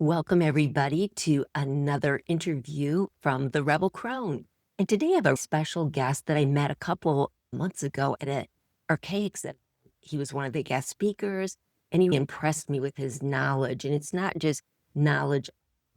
Welcome, everybody, to another interview from the Rebel Crone. And today I have a special guest that I met a couple months ago at an Archaix. He was one of the guest speakers, and he impressed me with his knowledge. And it's not just knowledge,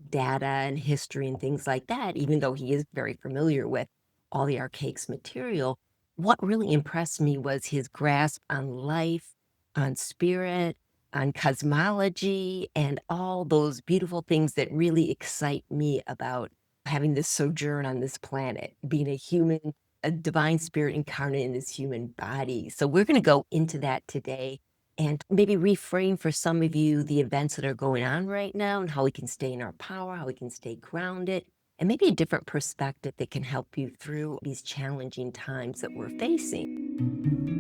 data, and history and things like that, even though he is very familiar with all the Archaix material. What really impressed me was his grasp on life, on spirit, on cosmology, and all those beautiful things that really excite me about having this sojourn on this planet, being a human, a divine spirit incarnate in this human body. So we're going to go into that today and maybe reframe for some of you the events that are going on right now and how we can stay in our power, how we can stay grounded, and maybe a different perspective that can help you through these challenging times that we're facing.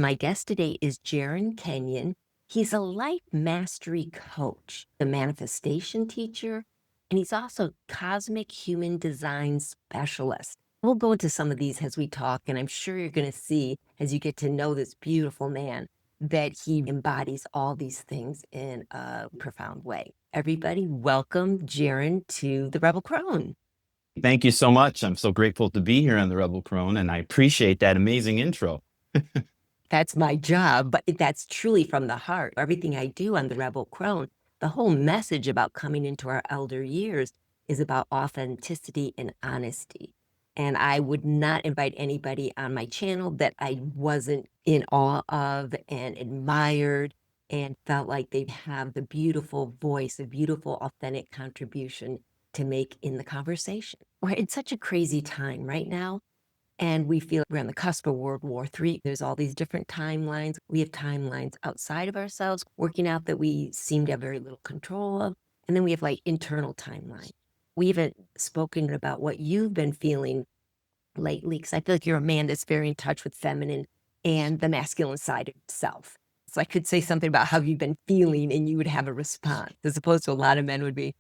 My guest today is Jarin Kenyon. He's a life mastery coach, a manifestation teacher, and he's also cosmic human design specialist. We'll go into some of these as we talk, and I'm sure you're going to see as you get to know this beautiful man that he embodies all these things in a profound way. Everybody, welcome Jarin to the Rebel Crone. Thank you so much. I'm so grateful to be here on the Rebel Crone, and I appreciate that amazing intro. That's my job, but that's truly from the heart. Everything I do on the Rebel Crone, the whole message about coming into our elder years is about authenticity and honesty. And I would not invite anybody on my channel that I wasn't in awe of and admired and felt like they have the beautiful voice, a beautiful, authentic contribution to make in the conversation. We're in such a crazy time right now. And we feel we're on the cusp of World War III. There's all these different timelines. We have timelines outside of ourselves working out that we seem to have very little control of. And then we have like internal timeline. We haven't spoken about what you've been feeling lately, because I feel like you're a man that's very in touch with feminine and the masculine side of self. So I could say something about how you've been feeling and you would have a response, as opposed to a lot of men would be,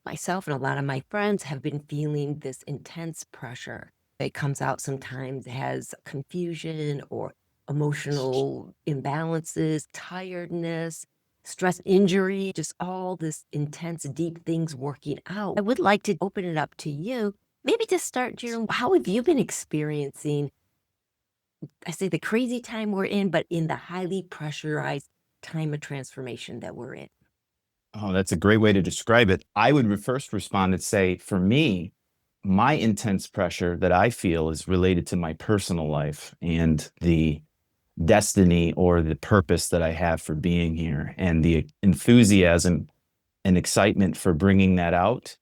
myself and a lot of my friends have been feeling this intense pressure. It comes out sometimes as confusion or emotional imbalances, tiredness, stress, injury, just all this intense, deep things working out. I would like to open it up to you. Maybe to start, Jerome, how have you been experiencing, I say the crazy time we're in, but in the highly pressurized time of transformation that we're in? Oh, that's a great way to describe it. I would first respond and say, for me, my intense pressure that I feel is related to my personal life and the destiny or the purpose that I have for being here, and the enthusiasm and excitement for bringing that out,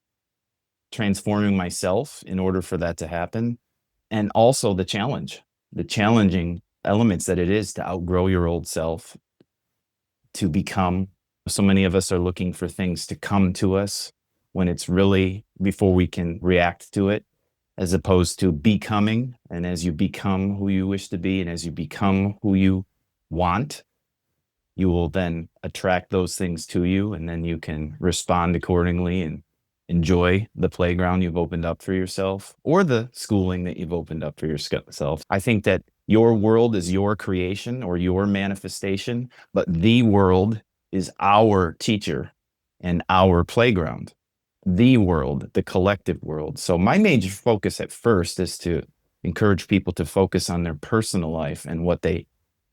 transforming myself in order for that to happen, and also the challenging elements that it is to outgrow your old self, to become. So many of us are looking for things to come to us when it's really before we can react to it, as opposed to becoming. And as you become who you wish to be, and as you become who you want, you will then attract those things to you, and then you can respond accordingly and enjoy the playground you've opened up for yourself, or the schooling that you've opened up for yourself. I think that your world is your creation or your manifestation, but the world is our teacher and our playground. The world, the collective world. So my major focus at first is to encourage people to focus on their personal life and what they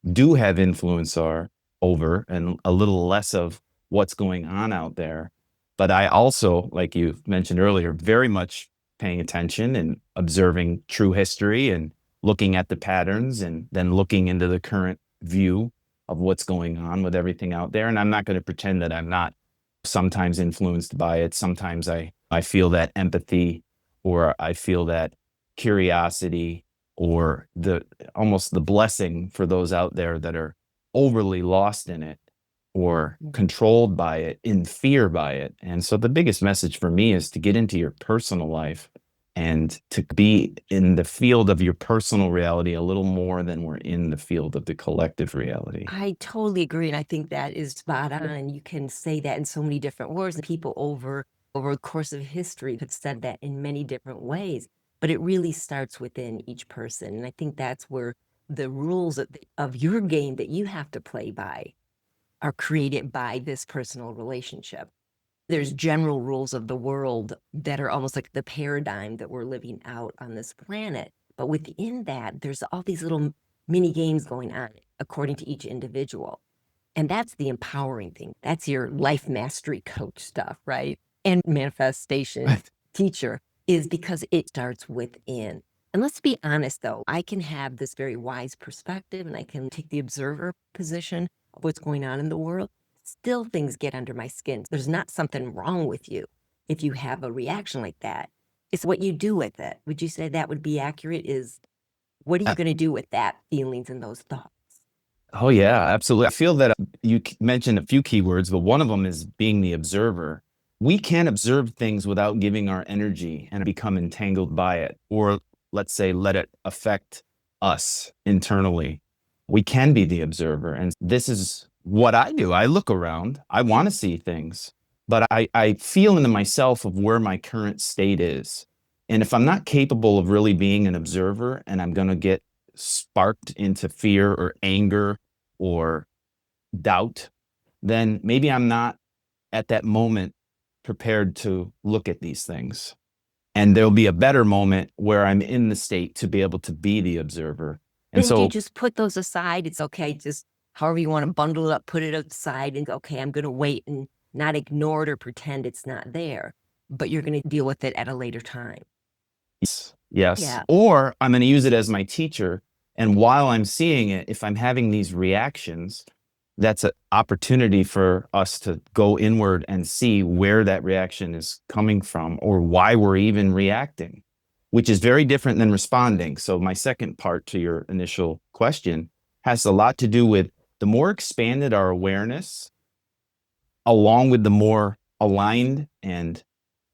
do have influence over, and a little less of what's going on out there. But I also, like you mentioned earlier, very much paying attention and observing true history and looking at the patterns, and then looking into the current view of what's going on with everything out there. And I'm not going to pretend that I'm not sometimes influenced by it. Sometimes I feel that empathy, or I feel that curiosity, or almost the blessing for those out there that are overly lost in it, or controlled by it, in fear by it. And so the biggest message for me is to get into your personal life and to be in the field of your personal reality a little more than we're in the field of the collective reality. I totally agree. And I think that is spot on. And you can say that in so many different words. And people over the course of history have said that in many different ways. but it really starts within each person. And I think that's where the rules of your game that you have to play by are created by this personal relationship. There's general rules of the world that are almost like the paradigm that we're living out on this planet. But within that, there's all these little mini games going on according to each individual. And that's the empowering thing. That's your life mastery coach stuff, right? And manifestation Right. teacher is because it starts within. And let's be honest, though, I can have this very wise perspective and I can take the observer position of what's going on in the world. Still, things get under my skin. There's not something wrong with you if you have a reaction like that. It's what you do with it. Would you say that would be accurate? Is what are you Uh, going to do with that feelings and those thoughts? Oh, yeah, absolutely. I feel that you mentioned a few keywords, but one of them is being the observer. We can't observe things without giving our energy and become entangled by it, or let's say, let it affect us internally. We can be the observer. And this is what I do. I look around, I want to see things, but I feel into myself of where my current state is. And if I'm not capable of really being an observer and I'm going to get sparked into fear or anger or doubt, then maybe I'm not at that moment prepared to look at these things. And there'll be a better moment where I'm in the state to be able to be the observer. And Then do you so, just put those aside? It's okay, just however you want to bundle it up, put it aside and go, okay, I'm going to wait and not ignore it or pretend it's not there, but you're going to deal with it at a later time. yes, yes. Yeah. Or I'm going to use it as my teacher. And while I'm seeing it, if I'm having these reactions, that's an opportunity for us to go inward and see where that reaction is coming from or why we're even reacting, which is very different than responding. So, my second part to your initial question has a lot to do with the more expanded our awareness, along with the more aligned and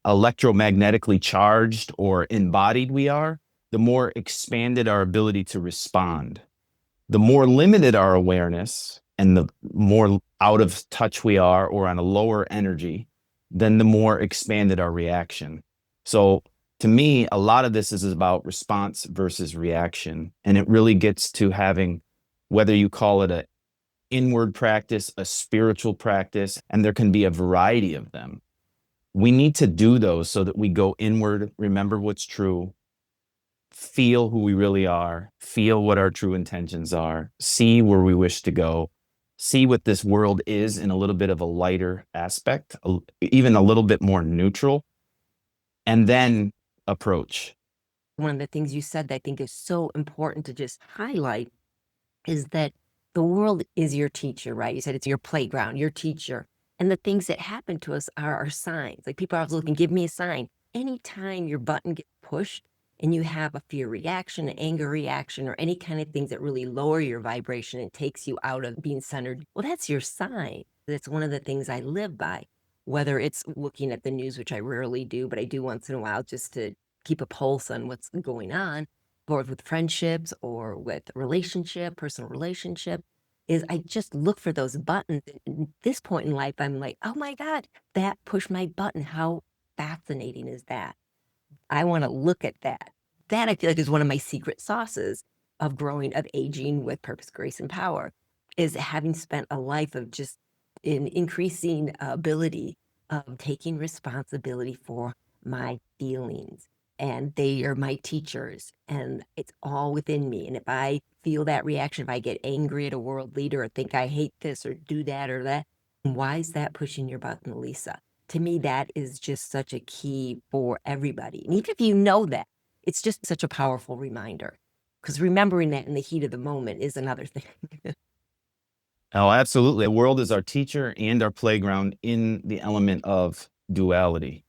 electromagnetically charged or embodied we are, the more expanded our ability to respond. The more limited our awareness and the more out of touch we are or on a lower energy, then the more expanded our reaction. So, to me, a lot of this is about response versus reaction. And it really gets to having, whether you call it a inward practice, a spiritual practice, and there can be a variety of them. We need to do those so that we go inward, remember what's true, feel who we really are, feel what our true intentions are, see where we wish to go, see what this world is in a little bit of a lighter aspect, even a little bit more neutral, and then approach. One of the things you said that I think is so important to just highlight is that the world is your teacher, right? You said it's your playground, your teacher. And the things that happen to us are our signs. Like people are always looking, give me a sign. Anytime your button gets pushed and you have a fear reaction, an anger reaction, or any kind of things that really lower your vibration and takes you out of being centered, well, that's your sign. That's one of the things I live by, whether it's looking at the news, which I rarely do, but I do once in a while just to keep a pulse on what's going on, or with friendships or with relationship, personal relationship, is I just look for those buttons. And at this point in life, I'm like, oh my God, that pushed my button. How fascinating is that? I want to look at that. That I feel like is one of my secret sauces of growing, of aging with purpose, grace, and power, is having spent a life of just in increasing ability of taking responsibility for my feelings. And they are my teachers, and it's all within me. And if I feel that reaction, if I get angry at a world leader or think I hate this or do that or that, why is that pushing your button, Lisa? To me, that is just such a key for everybody. And even if you know that, it's just such a powerful reminder because remembering that in the heat of the moment is another thing. Oh, absolutely. The world is our teacher and our playground in the element of duality.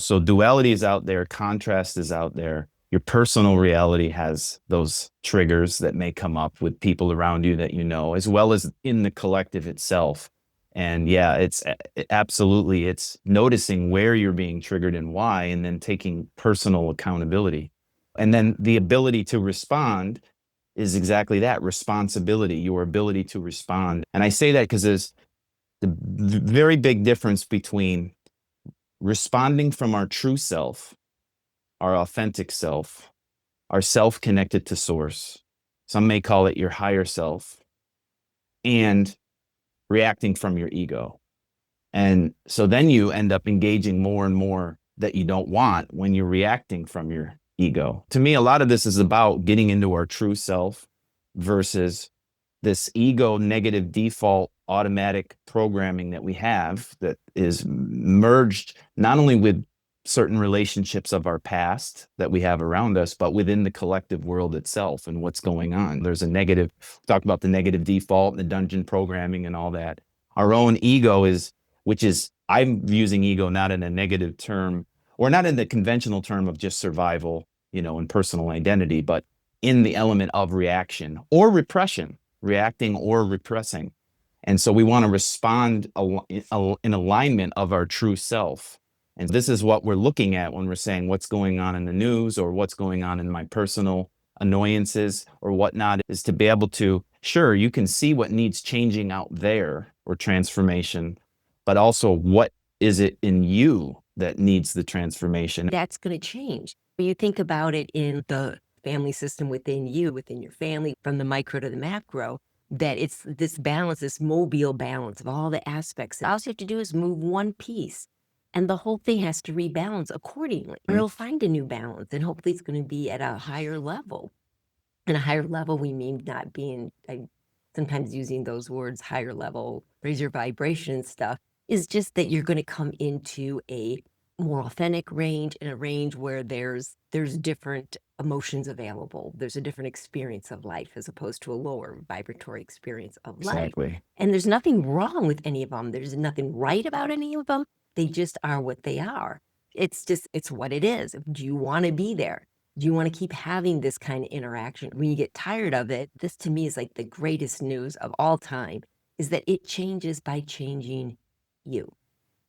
So duality is out there, contrast is out there. Your personal reality has those triggers that may come up with people around you that you know, as well as in the collective itself. And yeah, absolutely, it's noticing where you're being triggered and why, and then taking personal accountability. And then the ability to respond is exactly that responsibility, your ability to respond. And I say that because there's the very big difference between responding from our true self, our authentic self, our self connected to source. Some may call it your higher self, and reacting from your ego. And so then you end up engaging more and more that you don't want when you're reacting from your ego. To me, a lot of this is about getting into our true self versus this ego negative default automatic programming that we have that is merged not only with certain relationships of our past that we have around us, but within the collective world itself and what's going on. There's a negative, talk about the negative default and the dungeon programming and all that. Our own ego is, which is, I'm using ego not in a negative term or not in the conventional term of just survival, and personal identity, but in the element of reaction or repression, reacting or repressing. And so we want to respond in alignment of our true self. And this is what we're looking at when we're saying what's going on in the news or what's going on in my personal annoyances or whatnot, is to be able to, sure, you can see what needs changing out there or transformation, but also what is it in you that needs the transformation? That's going to change. When you think about it in the family system within you, within your family, from the micro to the macro, that it's this balance, this mobile balance of all the aspects. All you have to do is move one piece and the whole thing has to rebalance accordingly. Or it'll find a new balance and hopefully it's going to be at a higher level. And a higher level, we mean not being, sometimes using those words, higher level, raise your vibration and stuff, is just that you're going to come into a more authentic range, in a range where there's different emotions available. There's a different experience of life as opposed to a lower vibratory experience of life. Exactly. And there's nothing wrong with any of them. There's nothing right about any of them. They just are what they are. It's what it is. Do you want to be there? Do you want to keep having this kind of interaction? When you get tired of it, this to me is like the greatest news of all time, is that it changes by changing you.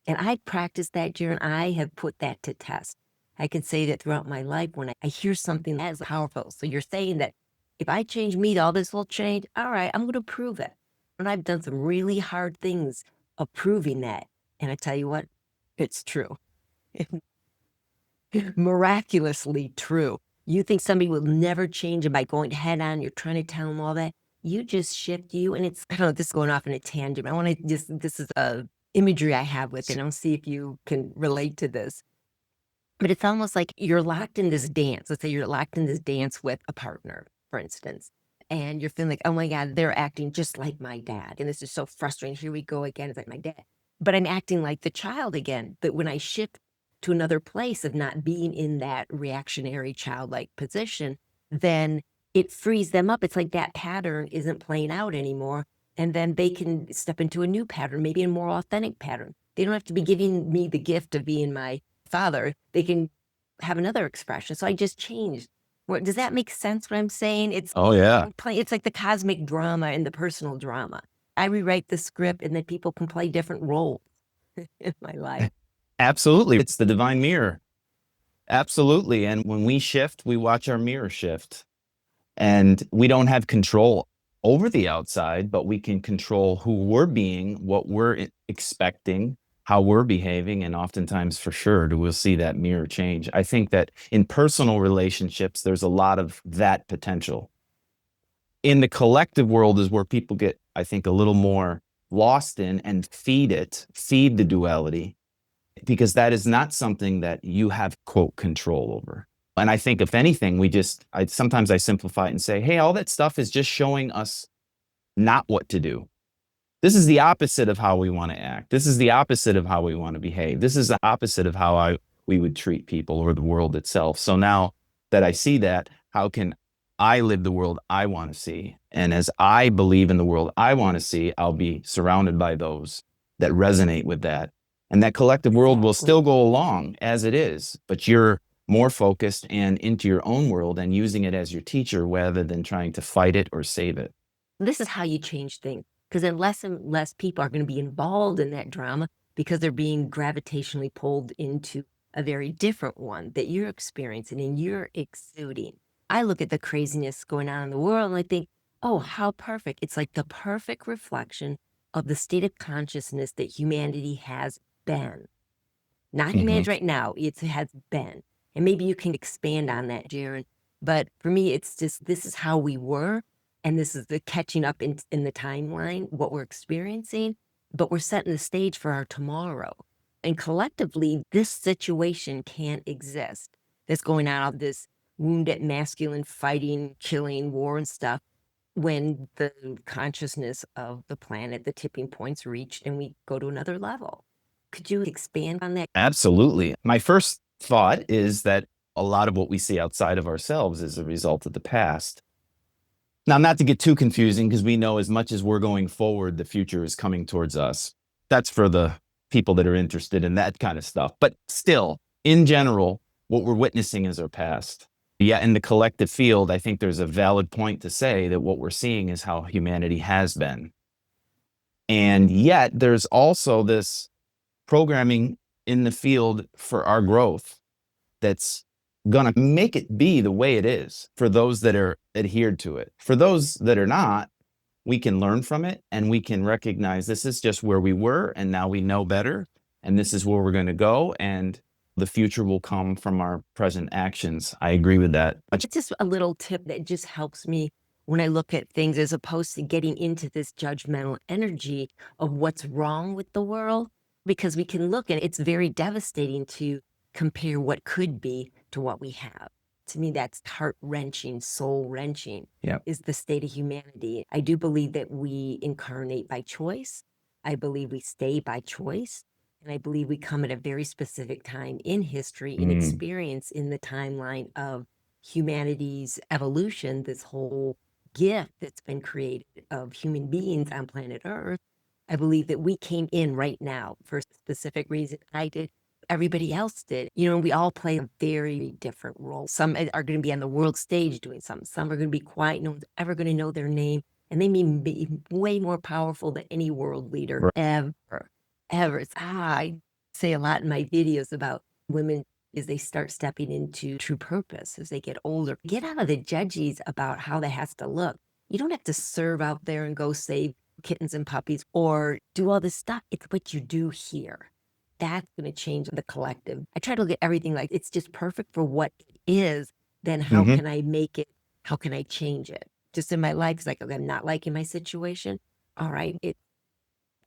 And I practiced that, Jarin. I have put that to test. I can say that throughout my life when I hear something as powerful. So you're saying that if I change me, all this will change. All right, I'm going to prove it. And I've done some really hard things of proving that. And I tell you what, it's true. Miraculously true. You think somebody will never change, and by going head on, you're trying to tell them all that. You just shift you, and it's, I don't know, this is going off in a tangent. I want to just, this is a imagery I have with it. I'll see if you can relate to this. But it's almost like you're locked in this dance. Let's say you're locked in this dance with a partner, for instance, and you're feeling like, oh my God, they're acting just like my dad. And this is so frustrating. Here we go again. It's like my dad. But I'm acting like the child again. But when I shift to another place of not being in that reactionary childlike position, then it frees them up. It's like that pattern isn't playing out anymore. And then they can step into a new pattern, maybe a more authentic pattern. They don't have to be giving me the gift of being my father. They can have another expression. So I just changed. Does that make sense what I'm saying? Oh, yeah. It's like the cosmic drama and the personal drama. I rewrite the script and then people can play different roles in my life. Absolutely. It's the divine mirror. Absolutely. And when we shift, we watch our mirror shift. And we don't have control over the outside, but we can control who we're being, what we're expecting, how we're behaving. And oftentimes, for sure, we'll see that mirror change. I think that in personal relationships, there's a lot of that potential. In the collective world is where people get, I think, a little more lost in and feed the duality, because that is not something that you have, quote, control over. And I think if anything, sometimes I simplify it and say, hey, all that stuff is just showing us not what to do. This is the opposite of how we want to act. This is the opposite of how we want to behave. This is the opposite of how we would treat people or the world itself. So now that I see that, how can I live the world I want to see? And as I believe in the world I want to see, I'll be surrounded by those that resonate with that. And that collective world will still go along as it is, but you're more focused and into your own world and using it as your teacher rather than trying to fight it or save it. This is how you change things, because then less and less people are going to be involved in that drama because they're being gravitationally pulled into a very different one that you're experiencing and you're exuding. I look at the craziness going on in the world and I think, oh, how perfect. It's like the perfect reflection of the state of consciousness that humanity has been. Not humanity right now, it has been. And maybe you can expand on that, Jarin. But for me, it's just this is how we were, and this is the catching up in the timeline, what we're experiencing, but we're setting the stage for our tomorrow. And collectively, this situation can't exist that's going on, all this wounded masculine fighting, killing, war, and stuff when the consciousness of the planet, the tipping point's reached and we go to another level. Could you expand on that? Absolutely. My first thought is that a lot of what we see outside of ourselves is a result of the past. Now, not to get too confusing, because we know as much as we're going forward, the future is coming towards us. That's for the people that are interested in that kind of stuff. But still, in general, what we're witnessing is our past. Yet in the collective field, I think there's a valid point to say that what we're seeing is how humanity has been. And yet there's also this programming in the field for our growth that's going to make it be the way it is for those that are adhered to it. For those that are not, we can learn from it and we can recognize this is just where we were and now we know better and this is where we're going to go and the future will come from our present actions. I agree with that. It's just a little tip that just helps me when I look at things as opposed to getting into this judgmental energy of what's wrong with the world, because we can look and it's very devastating to compare what could be to what we have. To me, that's heart wrenching, soul wrenching. Yep. Is the state of humanity. I do believe that we incarnate by choice. I believe we stay by choice. And I believe we come at a very specific time in history and experience in the timeline of humanity's evolution, this whole gift that's been created of human beings on planet Earth. I believe that we came in right now for a specific reason. I did. Everybody else did. You know, we all play a very different role. Some are going to be on the world stage doing something. Some are going to be quiet. No one's ever going to know their name. And they may be way more powerful than any world leader ever. I say a lot in my videos about women as they start stepping into true purpose as they get older. Get out of the judges about how that has to look. You don't have to serve out there and go save kittens and puppies or do all this stuff. It's what you do here. That's going to change the collective. I try to look at everything like it's just perfect for what it is. Then how can I make it? How can I change it? Just in my life, it's like, okay, I'm not liking my situation. All right,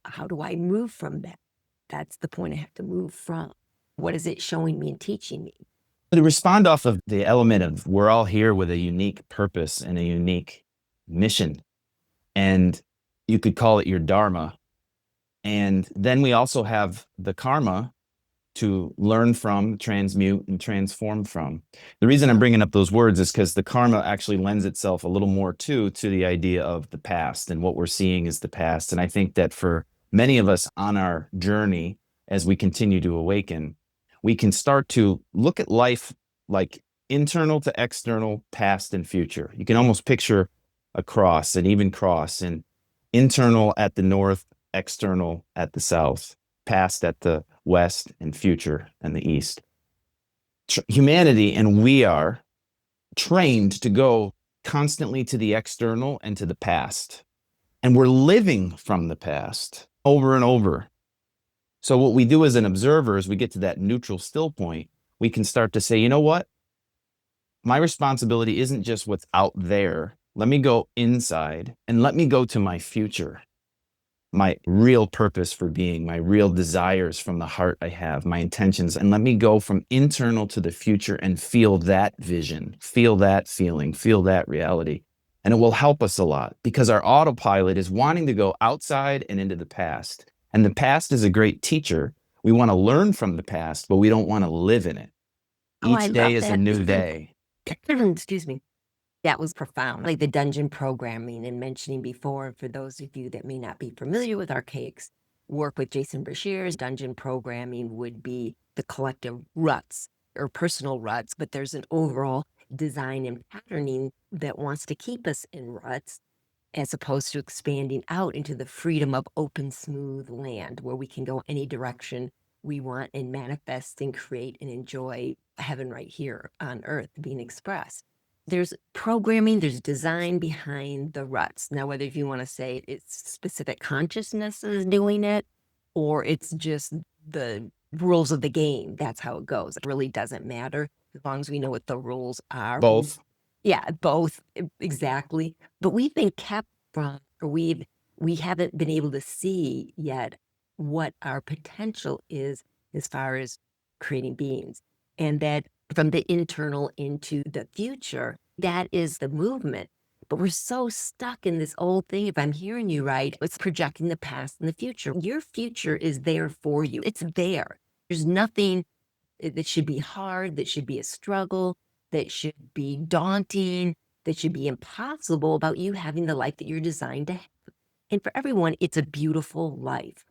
how do I move from that? That's the point I have to move from. What is it showing me and teaching me? To respond off of the element of we're all here with a unique purpose and a unique mission, and you could call it your dharma. And then we also have the karma to learn from, transmute, and transform from. The reason I'm bringing up those words is because the karma actually lends itself a little more to the idea of the past, and what we're seeing is the past. And I think that for many of us on our journey, as we continue to awaken, we can start to look at life like internal to external, past and future. You can almost picture a cross, an even cross, and internal at the north, external at the south, past at the west, and future and the east. Humanity and we are trained to go constantly to the external and to the past. And we're living from the past over and over. So what we do as an observer, as we get to that neutral still point, we can start to say, you know what? My responsibility isn't just what's out there. Let me go inside and let me go to my future, my real purpose for being, my real desires from the heart I have, my intentions, and let me go from internal to the future and feel that vision, feel that feeling, feel that reality. And it will help us a lot because our autopilot is wanting to go outside and into the past. And the past is a great teacher. We want to learn from the past, but we don't want to live in it. Each day is a new day. Excuse me. That was profound. Like the dungeon programming and mentioning before, for those of you that may not be familiar with Archaix, work with Jason Bashir's dungeon programming would be the collective ruts or personal ruts, but there's an overall design and patterning that wants to keep us in ruts as opposed to expanding out into the freedom of open, smooth land where we can go any direction we want and manifest and create and enjoy heaven right here on earth being expressed. There's programming, there's design behind the ruts. Now, whether if you want to say it's specific consciousness is doing it, or it's just the rules of the game, that's how it goes. It really doesn't matter. as long as we know what the rules are. Both. Yeah, both, exactly. But we've been kept from, or we haven't been able to see yet what our potential is as far as creating beings. And that from the internal into the future, that is the movement. But we're so stuck in this old thing. If I'm hearing you right, it's projecting the past and the future. Your future is there for you. It's there. There's nothing that should be hard, that should be a struggle, that should be daunting, that should be impossible about you having the life that you're designed to have. And for everyone, it's a beautiful life.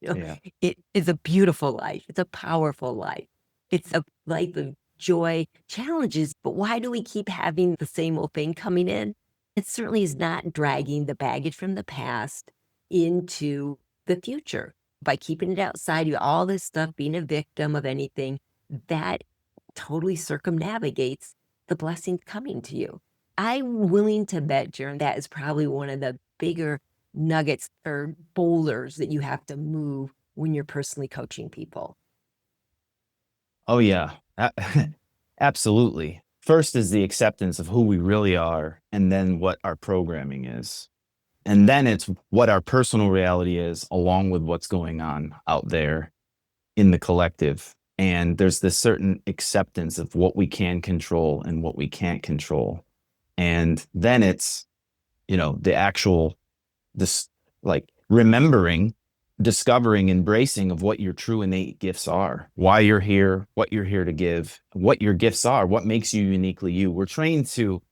You know, Yeah. it is a beautiful life. It's a powerful life. It's a life of joy, challenges. But why do we keep having the same old thing coming in? It certainly is not dragging the baggage from the past into the future by keeping it outside you, all this stuff, being a victim of anything that totally circumnavigates the blessings coming to you. I'm willing to bet, Jaron, that is probably one of the bigger nuggets or boulders that you have to move when you're personally coaching people. Oh, yeah. Absolutely. First is the acceptance of who we really are, and then what our programming is. And then it's what our personal reality is, along with what's going on out there in the collective. And there's this certain acceptance of what we can control and what we can't control. And then it's, the actual, this like remembering, discovering, embracing of what your true innate gifts are, why you're here, what you're here to give, what your gifts are, what makes you uniquely you. We're trained to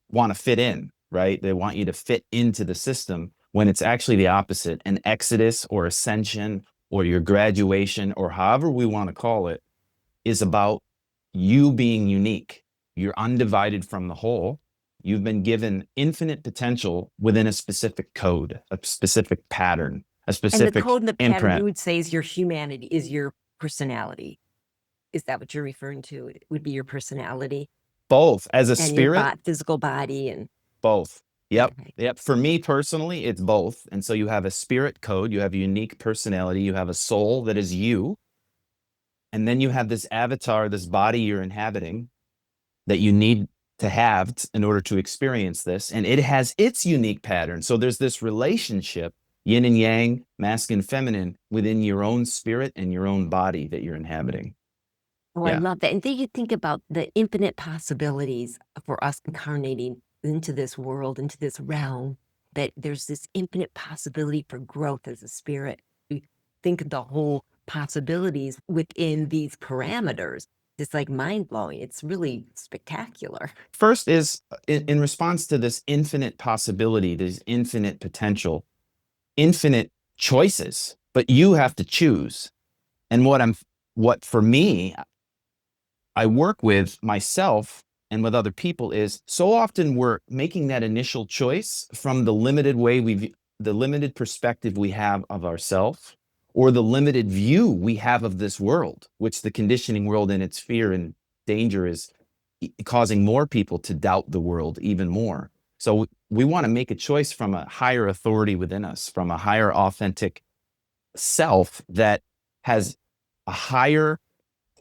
want to fit in, right? They want you to fit into the system when it's actually the opposite. An exodus or ascension or your graduation or however we want to call it is about you being unique. You're undivided from the whole. You've been given infinite potential within a specific code, a specific pattern, a And the specific code and the pattern you imprint. would say is your humanity, is your personality. Is that what you're referring to? It would be your personality Both as a and your spirit, physical body and both. Yep. okay. Yep. For me personally, it's both. And so you have a spirit code, you have a unique personality, you have a soul that is you. And then you have this avatar, this body you're inhabiting that you need to have in order to experience this. And it has its unique pattern. So there's this relationship, yin and yang, masculine and feminine, within your own spirit and your own body that you're inhabiting. Oh, I Yeah. love that. And then you think about the infinite possibilities for us incarnating into this world, into this realm, that there's this infinite possibility for growth as a spirit. You think of the whole possibilities within these parameters. It's like mind blowing. It's really spectacular. First is in response to this infinite possibility, this infinite potential, infinite choices, but you have to choose. And what for me, I work with myself and with other people is so often we're making that initial choice from the limited way the limited perspective we have of ourselves or the limited view we have of this world, which the conditioning world and its fear and danger is causing more people to doubt the world even more. So we want to make a choice from a higher authority within us, from a higher authentic self that has a higher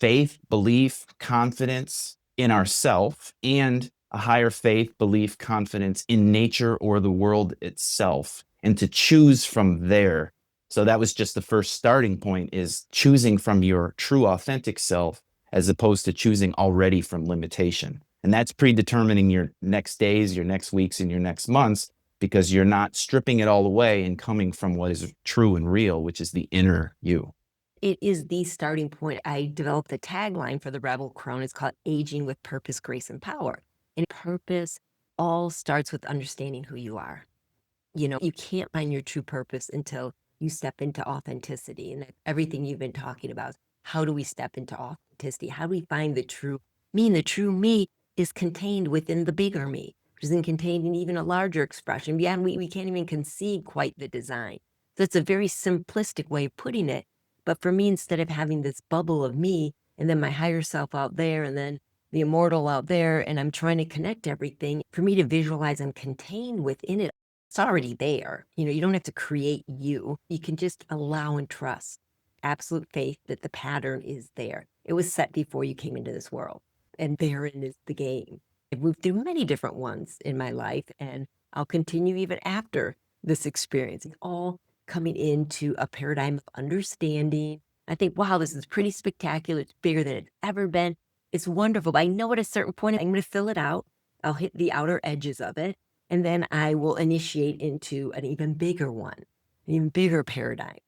faith, belief, confidence in ourself, and a higher faith, belief, confidence in nature or the world itself, and to choose from there. So that was just the first starting point, is choosing from your true authentic self as opposed to choosing already from limitation. And that's predetermining your next days, your next weeks, and your next months, because you're not stripping it all away and coming from what is true and real, which is the inner you. It is the starting point. I developed a tagline for the Rebel Crone. It's called Aging with Purpose, Grace, and Power. And purpose all starts with understanding who you are. You can't find your true purpose until you step into authenticity. And everything you've been talking about, how do we step into authenticity? How do we find the true me? And the true me is contained within the bigger me, which is contained in even a larger expression. Beyond we can't even conceive quite the design. So it's a very simplistic way of putting it. But for me, instead of having this bubble of me and then my higher self out there and then the immortal out there, and I'm trying to connect everything, for me to visualize I'm contained within it, it's already there. You don't have to create you. You can just allow and trust absolute faith that the pattern is there. It was set before you came into this world. and therein is the game. I've moved through many different ones in my life, and I'll continue even after this experience. It's all coming into a paradigm of understanding. I think, wow, this is pretty spectacular. It's bigger than it's ever been. It's wonderful. But I know at a certain point, I'm going to fill it out. I'll hit the outer edges of it, and then I will initiate into an even bigger one, an even bigger paradigm.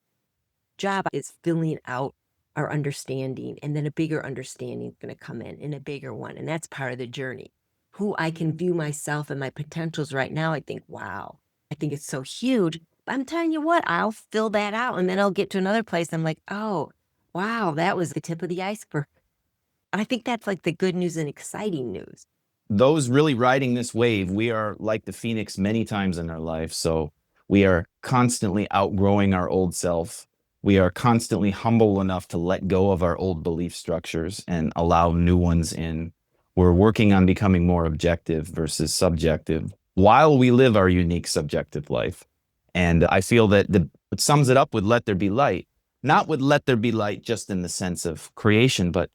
Job is filling out our understanding, and then a bigger understanding is going to come in a bigger one. And that's part of the journey. Who I can view myself and my potentials right now, I think, wow, I think it's so huge. But I'm telling you what, I'll fill that out and then I'll get to another place. I'm like, oh, wow, that was the tip of the iceberg. I think that's like the good news and exciting news. Those really riding this wave, we are like the phoenix many times in our life. So we are constantly outgrowing our old self. We are constantly humble enough to let go of our old belief structures and allow new ones in. We're working on becoming more objective versus subjective while we live our unique subjective life. And I feel that it sums it up with let there be light, not with let there be light just in the sense of creation, but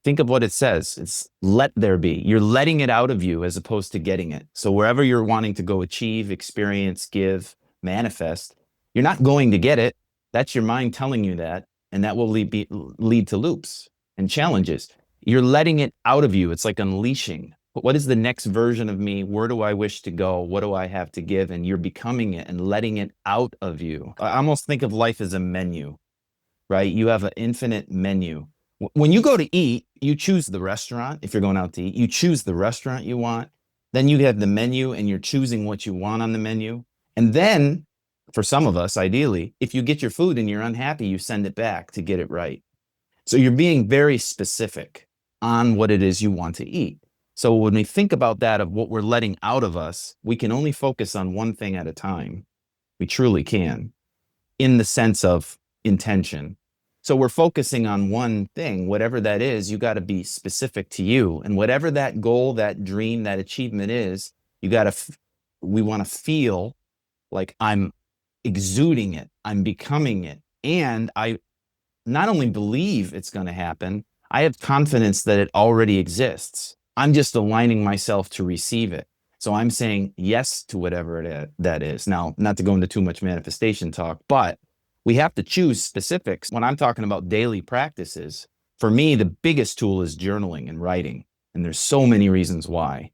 think of what it says. It's let there be. You're letting it out of you as opposed to getting it. So wherever you're wanting to go achieve, experience, give, manifest, you're not going to get it. That's your mind telling you that. And that will lead to loops and challenges. You're letting it out of you. It's like unleashing. What is the next version of me? Where do I wish to go? What do I have to give? And you're becoming it and letting it out of you. I almost think of life as a menu, right? You have an infinite menu. When you go to eat, you choose the restaurant. If you're going out to eat, you choose the restaurant you want. Then you have the menu and you're choosing what you want on the menu. And then, for some of us, ideally, if you get your food and you're unhappy, you send it back to get it right. So you're being very specific on what it is you want to eat. So when we think about that, of what we're letting out of us, we can only focus on one thing at a time. We truly can, in the sense of intention. So we're focusing on one thing, whatever that is. You got to be specific to you, and whatever that goal, that dream, that achievement is, you got to, we want to feel like I'm exuding it, I'm becoming it. And I not only believe it's going to happen, I have confidence that it already exists. I'm just aligning myself to receive it. So I'm saying yes to whatever that is. Now, not to go into too much manifestation talk, but we have to choose specifics. When I'm talking about daily practices, for me, the biggest tool is journaling and writing. And there's so many reasons why.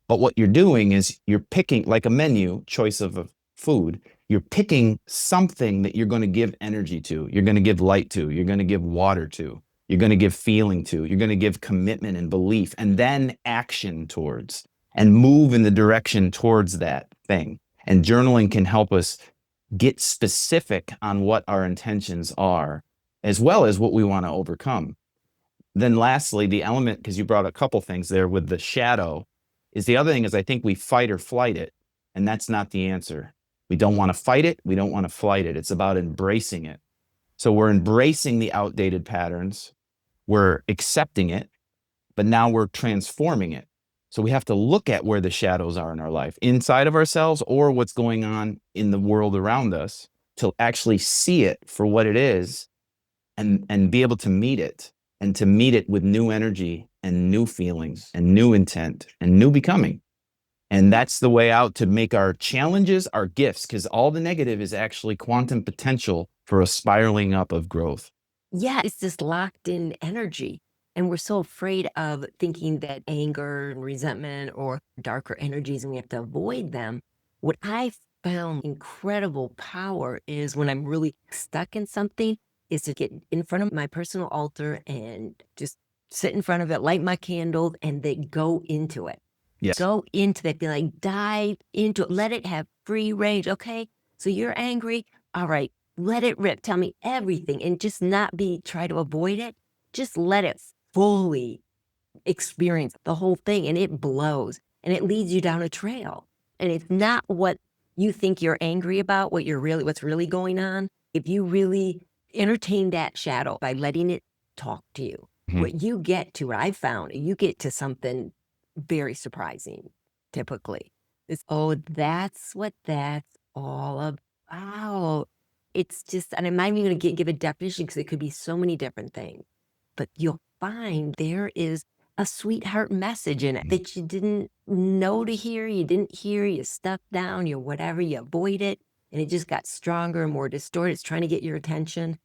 But what you're doing is you're picking, like a menu, choice of a food, you're picking something that you're going to give energy to, you're going to give light to, you're going to give water to, you're going to give feeling to, you're going to give commitment and belief, and then action towards, and move in the direction towards that thing. And journaling can help us get specific on what our intentions are, as well as what we want to overcome. Then lastly, the element, because you brought a couple things there with the shadow, is the other thing is I think we fight or flight it. And that's not the answer. We don't want to fight it. We don't want to flight it. It's about embracing it. So we're embracing the outdated patterns. We're accepting it, but now we're transforming it. So we have to look at where the shadows are in our life, inside of ourselves or what's going on in the world around us, to actually see it for what it is and be able to meet it, and to meet it with new energy and new feelings and new intent and new becoming. And that's the way out to make our challenges our gifts, because all the negative is actually quantum potential for a spiraling up of growth. Yeah, it's this locked in energy. And we're so afraid of thinking that anger and resentment or darker energies, and we have to avoid them. What I found incredible power is when I'm really stuck in something, is to get in front of my personal altar and just sit in front of it, light my candles, and then go into it. Yes. Go into that, be like, dive into it, let it have free range. Okay, so you're angry. All right, let it rip. Tell me everything, and just not try to avoid it. Just let it fully experience the whole thing, and it blows and it leads you down a trail. And it's not what you think you're angry about, what's really going on. If you really entertain that shadow by letting it talk to you, Mhm. what I found, you get to something very surprising, typically. It's, oh, that's what that's all about. It's just, and I'm not even going to give a definition because it could be so many different things, but you'll find there is a sweetheart message in it that you didn't know to hear, you didn't hear, you stuffed down, you whatever, you avoid it, and it just got stronger and more distorted. It's trying to get your attention,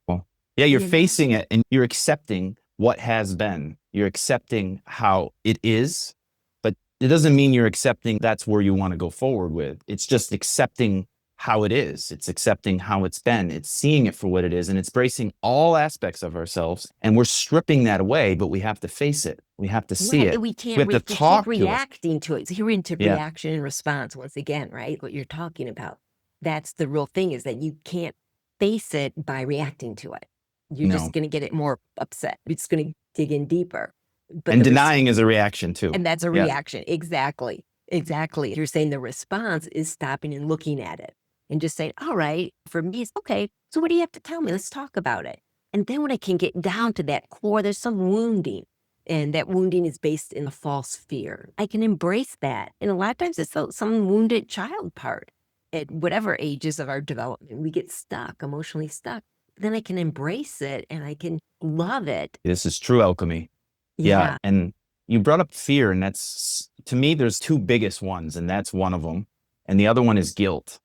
Well, yeah, you're you know? facing it and you're accepting what has been. You're accepting how it is, but it doesn't mean you're accepting that's where you want to go forward with. It's just accepting how it is. It's accepting how it's been. It's seeing it for what it is and it's bracing all aspects of ourselves. And we're stripping that away, but we have to face it. We have to see Right, it. we We can't have to we keep talk to it. reacting to it. So you're into Yeah. reaction and response once again, right? What you're talking about. That's the real thing is that you can't face it by reacting to it. You're just No. gonna get it more upset. It's gonna dig in deeper. But And the denying is a reaction too. and that's a Yeah. reaction. Exactly. Exactly. You're saying the response is stopping and looking at it and just saying, all right, for me, it's okay. So what do you have to tell me? Let's talk about it. And then when I can get down to that core, there's some wounding. And that wounding is based in a false fear. I can embrace that. And a lot of times it's some wounded child part. At whatever ages of our development, we get stuck, emotionally stuck. Then I can embrace it and I can love it. This is true alchemy. Yeah. Yeah. And you brought up fear, and that's to me, there's two biggest ones, and that's one of them. And the other one is guilt.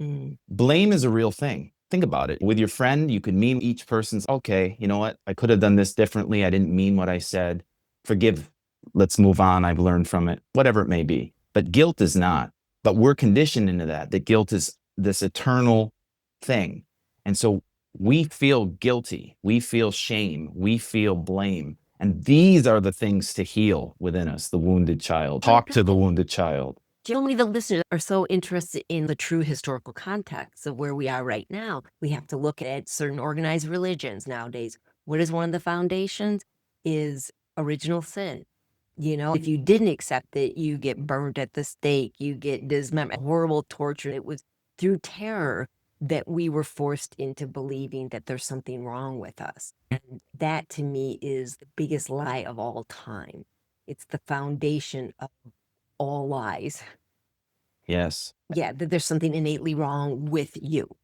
Mm. Blame is a real thing. Think about it. With your friend, you could mean each person's, okay, you know what? I could have done this differently. I didn't mean what I said. Forgive. Let's move on. I've learned from it, whatever it may be. But guilt is not. But we're conditioned into that guilt is this eternal thing. And so we feel guilty. We feel shame. We feel blame. And these are the things to heal within us, the wounded child. My Talk to the God. wounded child. Generally, the listeners are so interested in the true historical context of where we are right now. We have to look at certain organized religions nowadays. What is one of the foundations? Is original sin. You know, if you didn't accept it, you get burned at the stake, you get dismembered, horrible torture. It was through terror that we were forced into believing that there's something wrong with us. And that to me is the biggest lie of all time. It's the foundation of all lies. Yes. Yeah, that there's something innately wrong with you,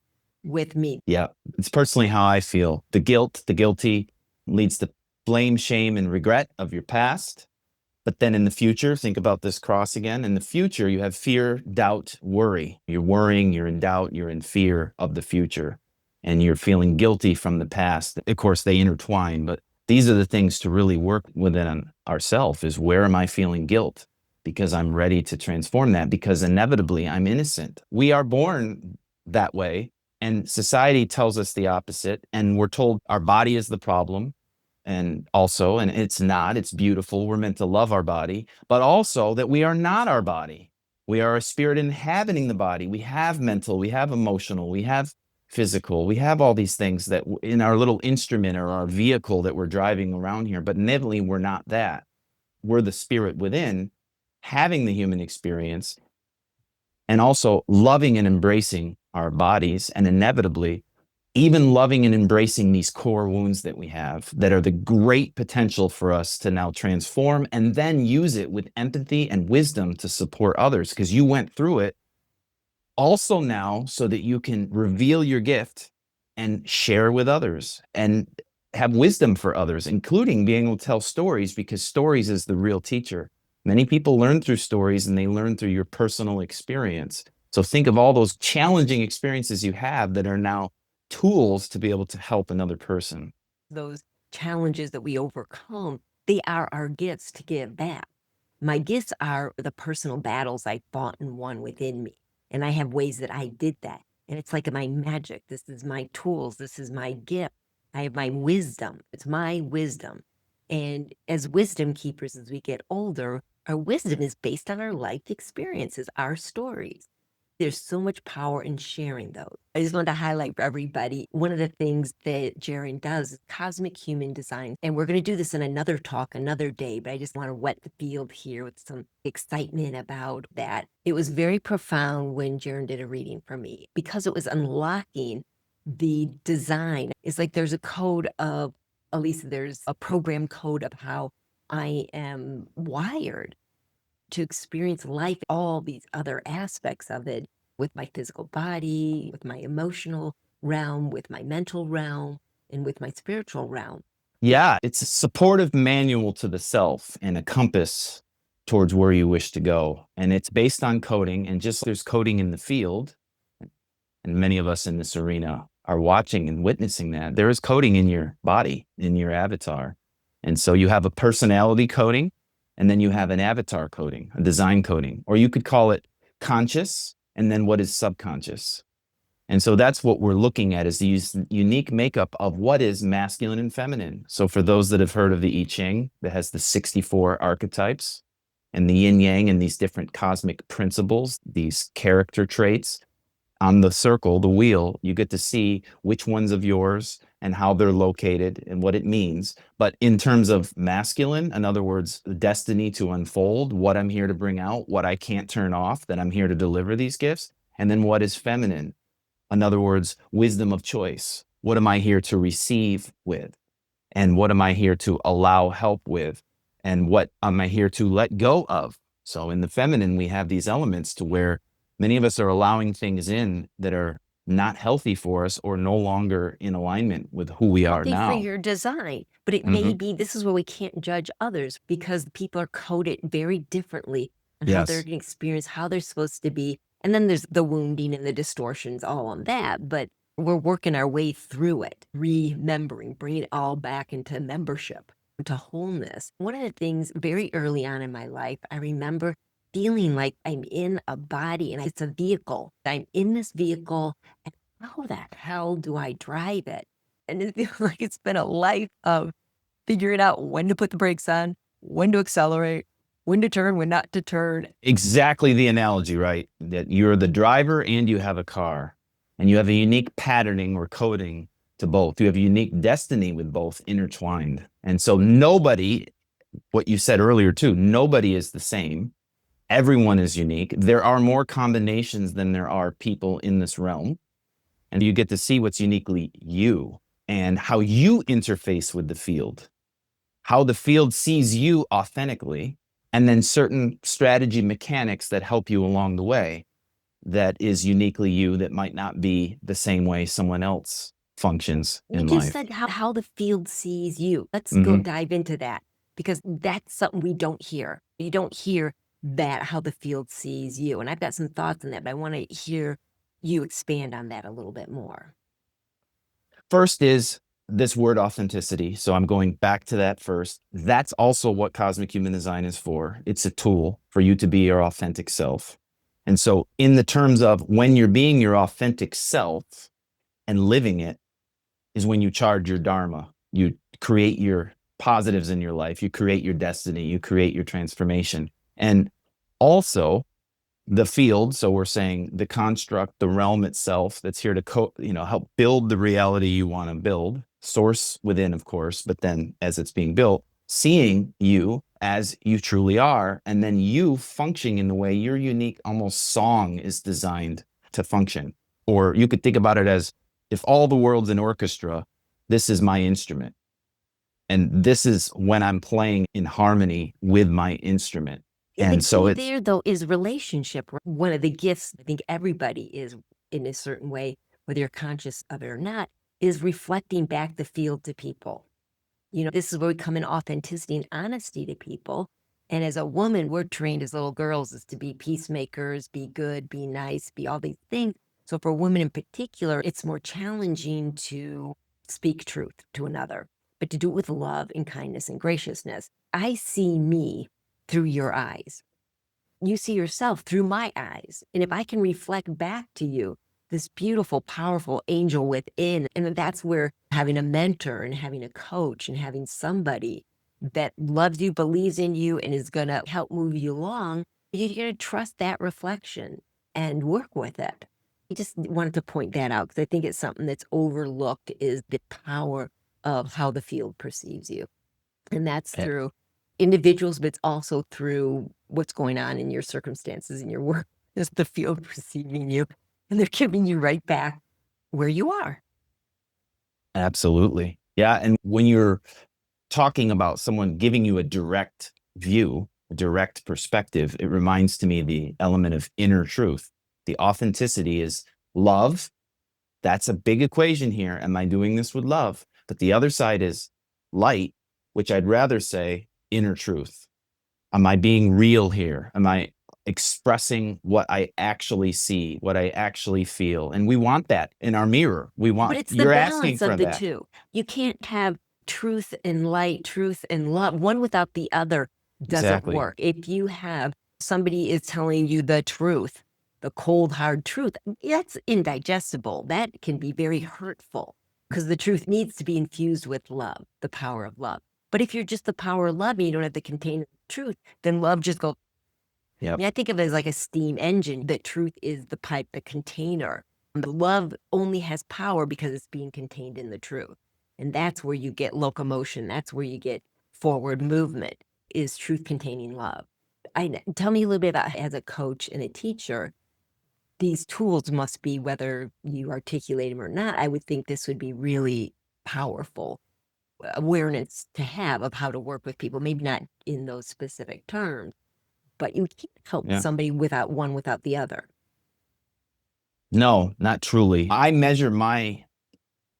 with me. Yeah, it's personally how I feel. The guilt, the guilty leads to blame, shame, and regret of your past. But then in the future, think about this cross again. In the future, you have fear, doubt, worry. You're worrying, you're in doubt, you're in fear of the future, and you're feeling guilty from the past. Of course, they intertwine, but these are the things to really work within ourselves is where am I feeling guilt? Because I'm ready to transform that because inevitably I'm innocent. We are born that way. And society tells us the opposite. And we're told our body is the problem and also, and it's not, it's beautiful. We're meant to love our body, but also that we are not our body. We are a spirit inhabiting the body. We have mental, we have emotional, we have physical, we have all these things that in our little instrument or our vehicle that we're driving around here, but inevitably we're not that. We're the spirit within having the human experience and also loving and embracing our bodies and inevitably even loving and embracing these core wounds that we have that are the great potential for us to now transform and then use it with empathy and wisdom to support others because you went through it also now so that you can reveal your gift and share with others and have wisdom for others, including being able to tell stories because stories is the real teacher. Many people learn through stories and they learn through your personal experience. So think of all those challenging experiences you have that are now tools to be able to help another person. Those challenges that we overcome, they are our gifts to give back. My gifts are the personal battles I fought and won within me. And I have ways that I did that. And it's like my magic. This is my tools. This is my gift. I have my wisdom. It's my wisdom. And as wisdom keepers, as we get older, our wisdom is based on our life experiences, our stories. There's so much power in sharing those. I just wanted to highlight for everybody, one of the things that Jarin does is cosmic human design. And we're going to do this in another talk, another day, but I just want to wet the field here with some excitement about that. It was very profound when Jarin did a reading for me because it was unlocking the design. It's like there's a code of, at least there's a program code of how I am wired to experience life, all these other aspects of it with my physical body, with my emotional realm, with my mental realm, and with my spiritual realm. Yeah, it's a supportive manual to the self and a compass towards where you wish to go. And it's based on coding. And just there's coding in the field, and many of us in this arena are watching and witnessing that, there is coding in your body, in your avatar. And so you have a personality coding, and then you have an avatar coding, a design coding, or you could call it conscious, and then what is subconscious. And so that's what we're looking at is the unique makeup of what is masculine and feminine. So for those that have heard of the I Ching, that has the 64 archetypes and the yin yang and these different cosmic principles, these character traits, on the circle, the wheel, you get to see which ones of yours and how they're located and what it means. But in terms of masculine, in other words, the destiny to unfold, what I'm here to bring out, what I can't turn off, that I'm here to deliver these gifts. And then what is feminine? In other words, wisdom of choice. What am I here to receive with? And what am I here to allow help with? And what am I here to let go of? So in the feminine, we have these elements to where many of us are allowing things in that are not healthy for us or no longer in alignment with who we are Healthy for now. your design, but it may Hmm. be this is where we can't judge others because people are coded very differently on how they're Yes. going to experience, how they're supposed to be. And then there's the wounding and the distortions, all on that. But we're working our way through it, remembering, bringing it all back into membership, to wholeness. One of the things very early on in my life, I remember feeling like I'm in a body and it's a vehicle. I'm in this vehicle, and how the hell do I drive it? And it feels like it's been a life of figuring out when to put the brakes on, when to accelerate, when to turn, when not to turn. Exactly the analogy, right? That you're the driver and you have a car, and you have a unique patterning or coding to both. You have a unique destiny with both intertwined. And so nobody, what you said earlier too, nobody is the same. Everyone is unique. There are more combinations than there are people in this realm. And you get to see what's uniquely you and how you interface with the field, how the field sees you authentically, and then certain strategy mechanics that help you along the way that is uniquely you that might not be the same way someone else functions You in just life. said how the field sees you. Let's go Hmm. dive into that because that's something we don't hear. You don't hear that, how the field sees you. And I've got some thoughts on that, but I want to hear you expand on that a little bit more. First is this word authenticity. So I'm going back to that first. That's also what cosmic human design is for. It's a tool for you to be your authentic self. And so, in the terms of when you're being your authentic self and living it, is when you charge your dharma. You create your positives in your life, you create your destiny, you create your transformation. And also, the field, so we're saying the construct, the realm itself that's here to help build the reality you want to build, source within, of course, but then as it's being built, seeing you as you truly are, and then you functioning in the way your unique almost song is designed to function. Or you could think about it as if all the world's an orchestra, this is my instrument, and this is when I'm playing in harmony with my instrument. And the And so key it's there, though, is relationship. One of the gifts I think everybody is in a certain way, whether you're conscious of it or not, is reflecting back the field to people. This is where we come in authenticity and honesty to people. And as a woman, we're trained as little girls is to be peacemakers, be good, be nice, be all these things. So for women in particular, it's more challenging to speak truth to another, but to do it with love and kindness and graciousness. I see me through your eyes. You see yourself through my eyes. And if I can reflect back to you this beautiful, powerful angel within, and that's where having a mentor and having a coach and having somebody that loves you, believes in you, and is going to help move you along, you're going to trust that reflection and work with it. I just wanted to point that out because I think it's something that's overlooked is the power of how the field perceives you. And that's through individuals, but it's also through what's going on in your circumstances in your work. Is the field perceiving you, and they're giving you right back where you are. absolutely. Yeah. And when you're talking about someone giving you a direct view, a direct perspective, it reminds to me the element of inner truth. The authenticity is love. That's a big equation here. Am I doing this with love? But the other side is light, which I'd rather say inner truth. Am I being real here? Am I expressing what I actually see, what I actually feel? And we want that in our mirror. But it's the You're asking balance for of the that. two. You can't have truth and light, truth and love. One without the other doesn't Exactly. work. If you have somebody is telling you the truth, the cold, hard truth, that's indigestible. That can be very hurtful because the truth needs to be infused with love, the power of love. But if you're just the power of love and you don't have the container of truth, then love just goes. I Yep. mean, I think of it as like a steam engine. The truth is the pipe, the container. The love only has power because it's being contained in the truth. And that's where you get locomotion. That's where you get forward movement, is truth containing love. Tell me a little bit about, as a coach and a teacher, these tools must be, whether you articulate them or not, I would think this would be really powerful awareness to have of how to work with people, maybe not in those specific terms, but you can't help Yeah. somebody without one without the other. No, not truly. I measure my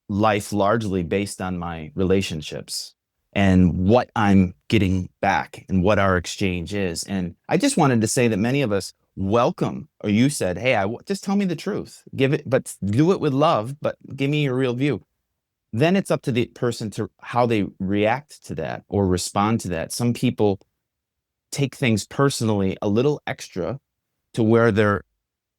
life largely based on my relationships and what I'm getting back and what our exchange is. And I just wanted to say that many of us welcome, or you said, hey, just tell me the truth. Give it, but do it with love, but give me your real view. Then it's up to the person to how they react to that or respond to that. Some people take things personally a little extra to where they're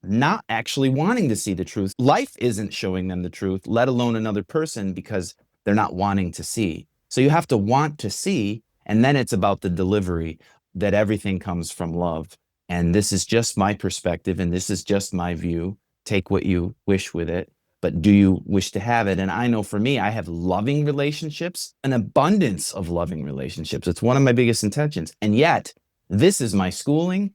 not actually wanting to see the truth. Life isn't showing them the truth, let alone another person, because they're not wanting to see. So you have to want to see, and then it's about the delivery, that everything comes from love. And this is just my perspective, and this is just my view. Take what you wish with it, but do you wish to have it? And I know for me, I have loving relationships, an abundance of loving relationships. It's one of my biggest intentions. And yet, this is my schooling.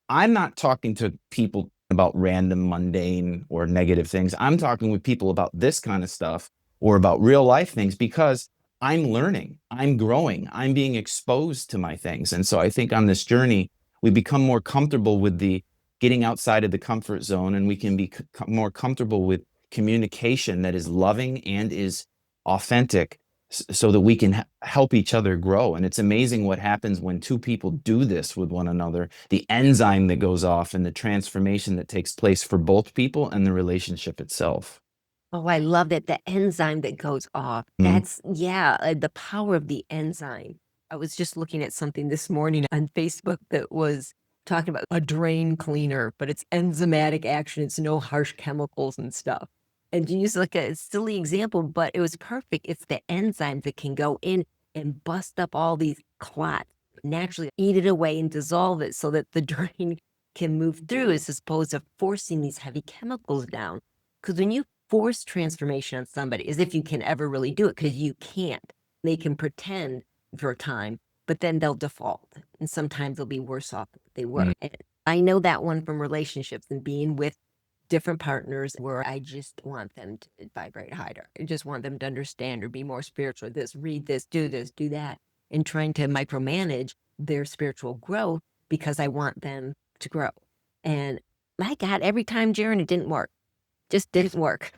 I'm not talking to people about random, mundane, or negative things. I'm talking with people about this kind of stuff or about real life things because I'm learning, I'm growing, I'm being exposed to my things. And so I think on this journey, we become more comfortable with the getting outside of the comfort zone, and we can be more comfortable with communication that is loving and is authentic, so that we can help each other grow. And it's amazing what happens when two people do this with one another, the enzyme that goes off and the transformation that takes place for both people and the relationship itself. Oh, I love that. The enzyme that goes off. Mhm. That's, yeah, the power of the enzyme. I was just looking at something this morning on Facebook that was talking about a drain cleaner, but it's enzymatic action. It's no harsh chemicals and stuff. And you use like a silly example, but it was perfect. It's the enzyme that can go in and bust up all these clots, naturally eat it away and dissolve it so that the drain can move through, as opposed to forcing these heavy chemicals down. Because when you force transformation on somebody, as if you can ever really do it, because you can't. They can pretend for a time, but then they'll default. And sometimes they'll be worse off than they were. Mm. And I know that one from relationships and being with different partners where I just want them to vibrate higher. I just want them to understand or be more spiritual. Read this, do that. And trying to micromanage their spiritual growth because I want them to grow. And my God, every time, Jaron, it didn't work. Just didn't work.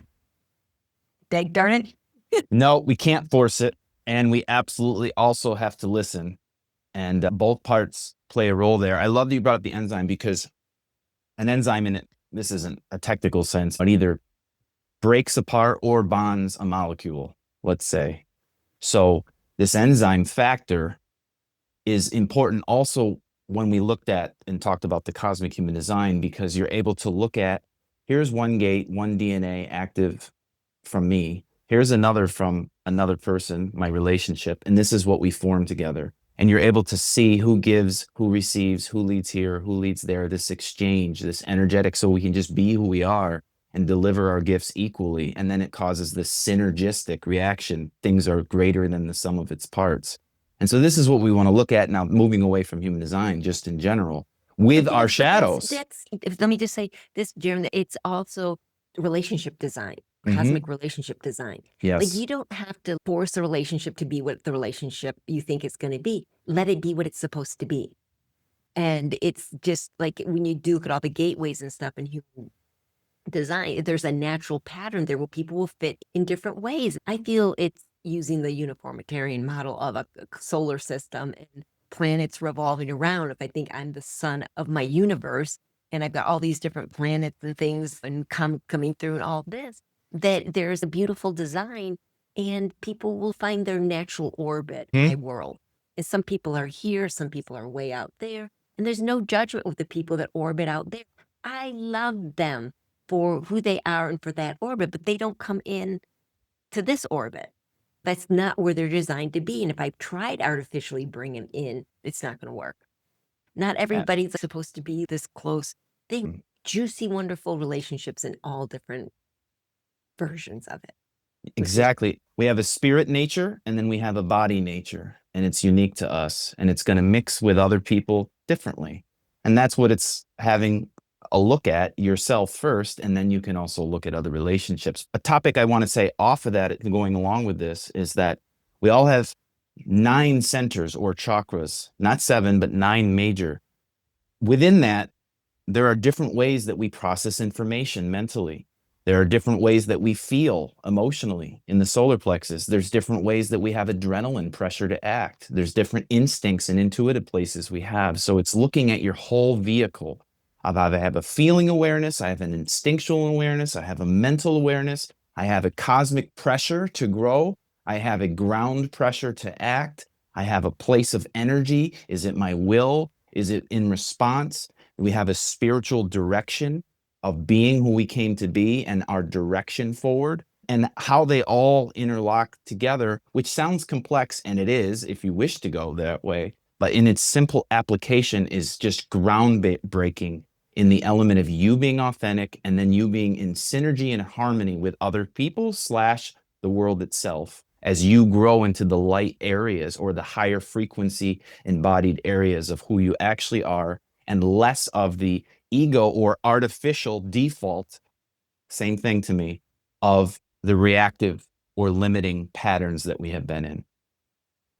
Dag darn it. No, we can't force it. And we absolutely also have to listen. And both parts play a role there. I love that you brought up the enzyme, because an enzyme in it, this isn't a technical sense, but either breaks apart or bonds a molecule, let's say. So this enzyme factor is important also when we looked at and talked about the cosmic human design, because you're able to look at, here's one gate, one DNA active from me. Here's another from another person, my relationship, and this is what we form together. And you're able to see who gives, who receives, who leads here, who leads there, this exchange, this energetic, so we can just be who we are and deliver our gifts equally. And then it causes this synergistic reaction. Things are greater than the sum of its parts. And so this is what we want to look at now, moving away from human design, just in general, with our shadows. Let me just say this, Jeremy, it's also relationship design, Mm-hmm. cosmic relationship design. Like, Yes. you don't have to force a relationship to be what the relationship you think it's going to be. Let it be what it's supposed to be. And it's just like when you do look at all the gateways and stuff in human design, there's a natural pattern there where people will fit in different ways. I feel it's using the uniformitarian model of a solar system and planets revolving around, if I think I'm the sun of my universe and I've got all these different planets and things and coming through and all this, that there's a beautiful design and people will find their natural orbit, Hmm? my world. And some people are here, some people are way out there. And there's no judgment with the people that orbit out there. I love them for who they are and for that orbit, but they don't come in to this orbit. That's not where they're designed to be. And if I tried artificially bringing them in, it's not going to work. Not Yeah. everybody's supposed to be this close thing. Juicy, wonderful relationships in all different versions of it with people. Exactly. We have a spirit nature and then we have a body nature, and it's unique to us and it's going to mix with other people differently. And that's what it's having a look at yourself first, and then you can also look at other relationships. A topic I want to say off of that, going along with this, is that we all have 9 centers or chakras, not 7, but 9 major. Within that, there are different ways that we process information mentally. There are different ways that we feel emotionally in the solar plexus. There's different ways that we have adrenaline pressure to act. There's different instincts and intuitive places we have. So it's looking at your whole vehicle. I have a feeling awareness. I have an instinctual awareness. I have a mental awareness. I have a cosmic pressure to grow. I have a ground pressure to act. I have a place of energy. Is it my will? Is it in response? We have a spiritual direction of being who we came to be and our direction forward, and how they all interlock together, which sounds complex, and it is if you wish to go that way. But in its simple application is just groundbreaking in the element of you being authentic and then you being in synergy and harmony with other people slash the world itself as you grow into the light areas or the higher frequency embodied areas of who you actually are, and less of the ego or artificial default, same thing to me, of the reactive or limiting patterns that we have been in.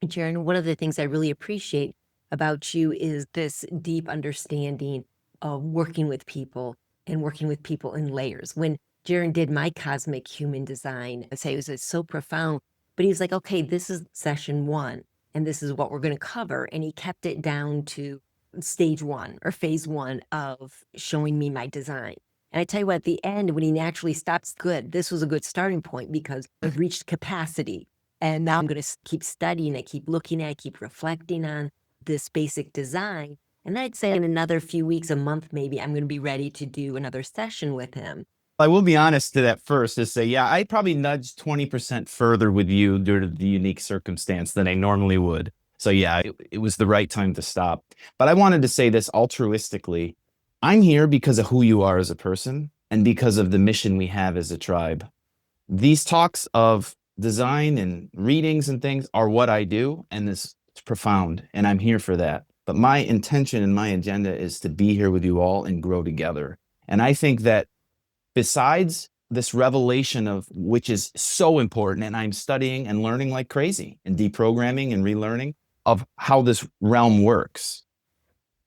Jaron, one of the things I really appreciate about you is this deep understanding of working with people and working with people in layers. When Jaron did my cosmic human design, I say it was so profound, but he was like, okay, this is session 1, and this is what we're going to cover. And he kept it down to stage 1 or phase 1 of showing me my design. And I tell you what, at the end, when he naturally stops, good, this was a good starting point because I've reached capacity. And now I'm going to keep studying it, keep looking at it, keep reflecting on this basic design. And I'd say in another few weeks, a month maybe, I'm going to be ready to do another session with him. I will be honest to that first to say, yeah, I probably nudged 20% further with you due to the unique circumstance than I normally would. So yeah, it was the right time to stop. But I wanted to say this altruistically. I'm here because of who you are as a person and because of the mission we have as a tribe. These talks of design and readings and things are what I do, and it's profound, and I'm here for that. But my intention and my agenda is to be here with you all and grow together. And I think that besides this revelation of which is so important, and I'm studying and learning like crazy and deprogramming and relearning of how this realm works,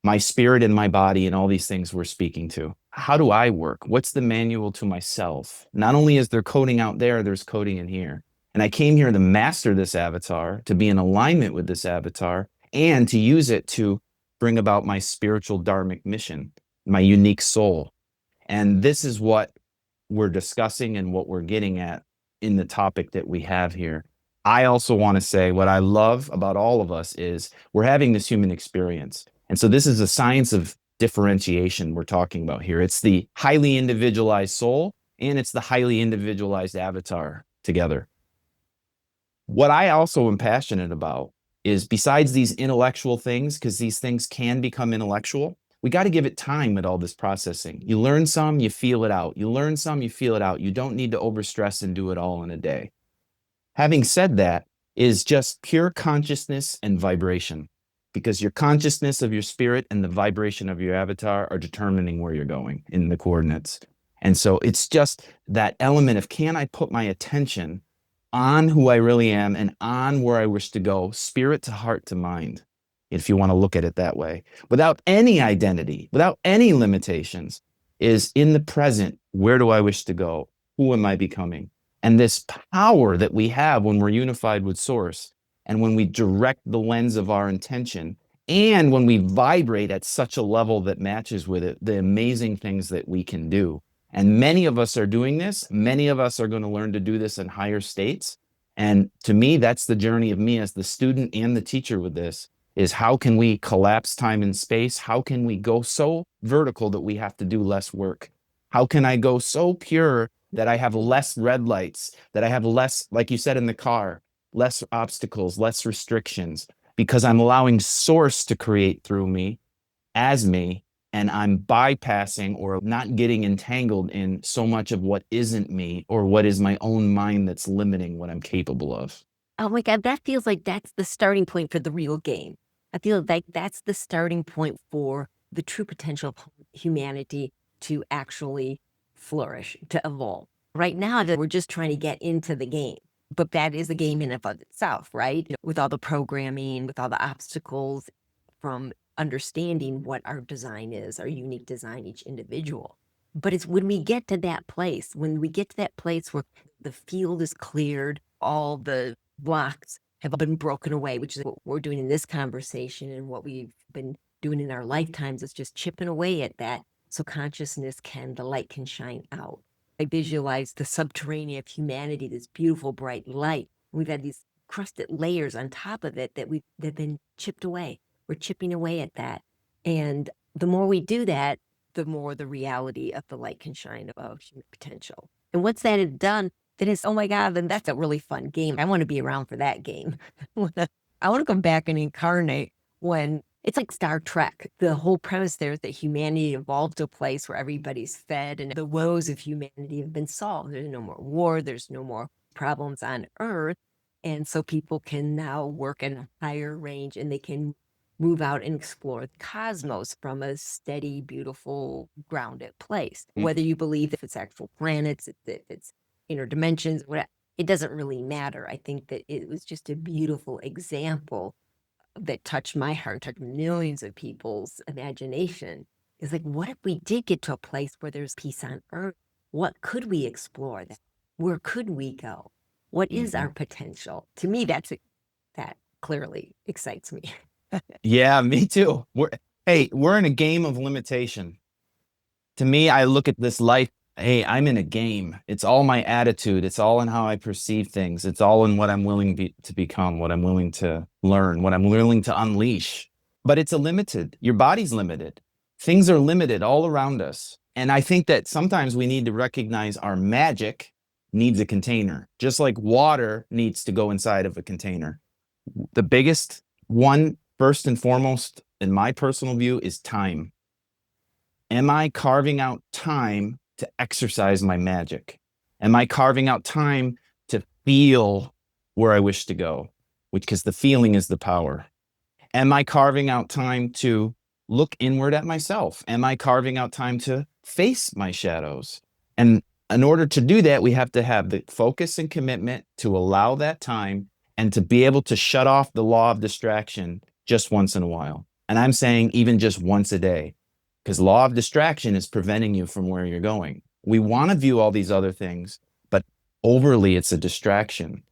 my spirit and my body and all these things we're speaking to. How do I work? What's the manual to myself? Not only is there coding out there, there's coding in here. And I came here to master this avatar, to be in alignment with this avatar, and to use it to bring about my spiritual dharmic mission, my unique soul. And this is what we're discussing and what we're getting at in the topic that we have here. I also want to say what I love about all of us is we're having this human experience. And so this is a science of differentiation we're talking about here. It's the highly individualized soul and it's the highly individualized avatar together. What I also am passionate about is, besides these intellectual things, because these things can become intellectual, we got to give it time with all this processing. You learn some, you feel it out. You learn some, you feel it out. You don't need to overstress and do it all in a day. Having said that, is just pure consciousness and vibration, because your consciousness of your spirit and the vibration of your avatar are determining where you're going in the coordinates. And so it's just that element of, can I put my attention on who I really am and on where I wish to go, spirit to heart to mind, if you want to look at it that way, without any identity, without any limitations, is in the present. Where do I wish to go? Who am I becoming? And this power that we have when we're unified with Source, and when we direct the lens of our intention, and when we vibrate at such a level that matches with it, the amazing things that we can do. And many of us are doing this. Many of us are going to learn to do this in higher states. And to me, that's the journey of me as the student and the teacher with this, is how can we collapse time and space? How can we go so vertical that we have to do less work? How can I go so pure that I have less red lights, that I have less, like you said in the car, less obstacles, less restrictions, because I'm allowing Source to create through me as me, and I'm bypassing or not getting entangled in so much of what isn't me or what is my own mind that's limiting what I'm capable of. Oh my God, that feels like that's the starting point for the real game. I feel like that's the starting point for the true potential of humanity to actually flourish, to evolve. Right now, we're just trying to get into the game, but that is a game in and of itself, right? With all the programming, with all the obstacles from understanding what our design is, our unique design, each individual. But it's when we get to that place, when we get to that place where the field is cleared, all the blocks have been broken away, which is what we're doing in this conversation and what we've been doing in our lifetimes, is just chipping away at that so consciousness can, the light can shine out. I visualize the subterranean of humanity, this beautiful bright light. We've had these crusted layers on top of it that have been chipped away. We're chipping away at that. And the more we do that, the more the reality of the light can shine of human potential. And once that is done, then it's, oh my God, then that's a really fun game. I want to be around for that game. I want to come back and incarnate when it's like Star Trek. The whole premise there is that humanity evolved to a place where everybody's fed and the woes of humanity have been solved. There's no more war, there's no more problems on Earth. And so people can now work in a higher range and they can move out and explore the cosmos from a steady, beautiful, grounded place. Whether you believe if it's actual planets, if it's inner dimensions, whatever, it doesn't really matter. I think that it was just a beautiful example that touched my heart, touched millions of people's imagination. Is like, what if we did get to a place where there's peace on Earth? What could we explore? Where could we go? What is our potential? To me, that clearly excites me. Yeah, me too. We're in a game of limitation. To me, I look at this life, hey, I'm in a game. It's all my attitude. It's all in how I perceive things. It's all in what I'm willing to become, what I'm willing to learn, what I'm willing to unleash. But it's your body's limited. Things are limited all around us. And I think that sometimes we need to recognize our magic needs a container, just like water needs to go inside of a container. The biggest one, first and foremost, in my personal view, is time. Am I carving out time to exercise my magic? Am I carving out time to feel where I wish to go? Because the feeling is the power. Am I carving out time to look inward at myself? Am I carving out time to face my shadows? And in order to do that, we have to have the focus and commitment to allow that time and to be able to shut off the law of distraction just once in a while. And I'm saying even just once a day, because law of distraction is preventing you from where you're going. We want to view all these other things, but overly it's a distraction.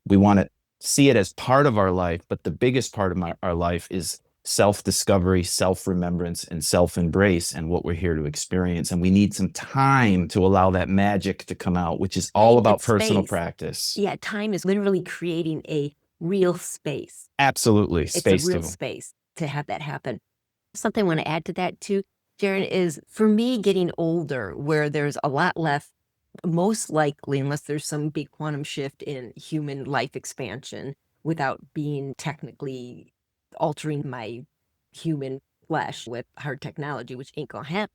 We want to see it as part of our life, but the biggest part of our life is self-discovery, self-remembrance, and self-embrace, and what we're here to experience. And we need some time to allow that magic to come out, which is all about personal practice. Yeah, time is literally creating a real space. Absolutely. It's a real space to have that happen. Something I want to add to that too, Jarin, is for me getting older, where there's a lot left, most likely, unless there's some big quantum shift in human life expansion without being technically altering my human flesh with hard technology, which ain't gonna happen,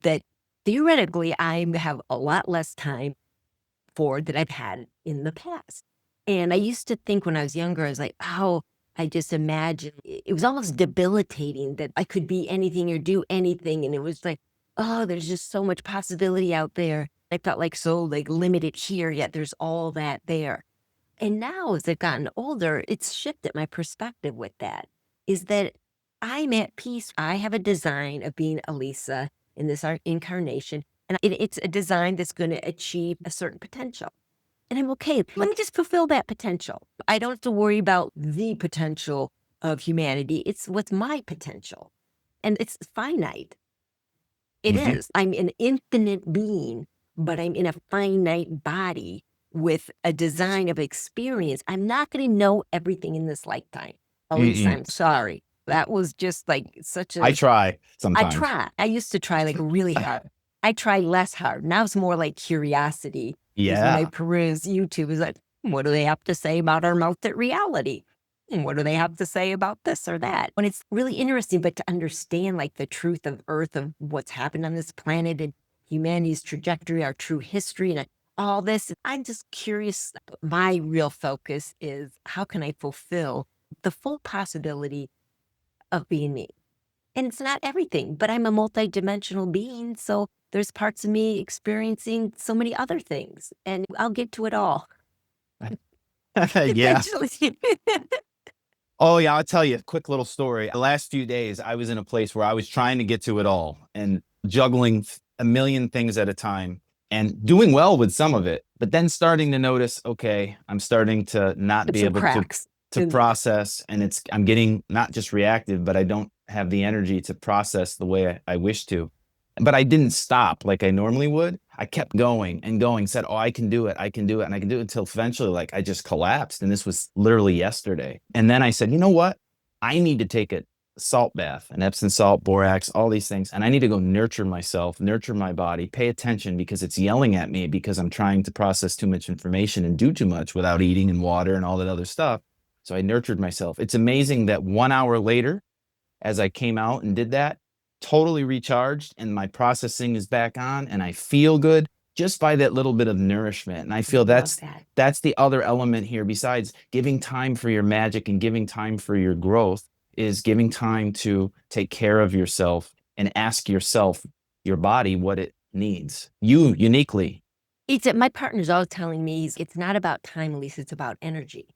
that theoretically I have a lot less time for that I've had in the past. And I used to think when I was younger, I was like, oh, I just imagined it was almost debilitating that I could be anything or do anything. And it was like, oh, there's just so much possibility out there. I felt like so like limited here, yet there's all that there. And now as I've gotten older, it's shifted my perspective with that, is that I'm at peace. I have a design of being Elisa in this incarnation, and it's a design that's going to achieve a certain potential. and I'm okay. Let me just fulfill that potential. I don't have to worry about the potential of humanity. It's what's my potential. And it's finite. It Mhm. is. I'm an infinite being, but I'm in a finite body with a design of experience. I'm not going to know everything in this lifetime. Elise, Mm-mm. I'm sorry. That was just like such I a try I sometimes. try. I used to try like really hard. I try less hard. Now it's more like curiosity is when I Yeah. peruse YouTube is like, what do they have to say about our melted reality? What do they have to say about this or that? When it's really interesting, but to understand like the truth of Earth, of what's happened on this planet and humanity's trajectory, our true history, and all this, I'm just curious. My real focus is how can I fulfill the full possibility of being me? And it's not everything, but I'm a multidimensional being. So there's parts of me experiencing so many other things, and I'll get to it all Yeah. eventually. Oh, yeah, I'll tell you a quick little story. The last few days, I was in a place where I was trying to get to it all and juggling a million things at a time and doing well with some of it, but then starting to notice, okay, I'm starting to not But be some able cracks to in there. process, and I'm getting not just reactive, but I don't have the energy to process the way I wish to. But I didn't stop like I normally would. I kept going and going, said, oh, I can do it. I can do it. And I can do it until eventually, like, I just collapsed. And this was literally yesterday. And then I said, you know what? I need to take a salt bath, an Epsom salt, borax, all these things. And I need to go nurture myself, nurture my body, pay attention because it's yelling at me because I'm trying to process too much information and do too much without eating and water and all that other stuff. So I nurtured myself. It's amazing that 1 hour later, as I came out and did that, totally recharged and my processing is back on and I feel good just by that little bit of nourishment. And I I feel love that's that. that's the other element here besides giving time for your magic and giving time for your growth is giving time to take care of yourself and ask yourself, your body, what it needs. You uniquely. My partner's always telling me it's not about time, Elise, it's about energy.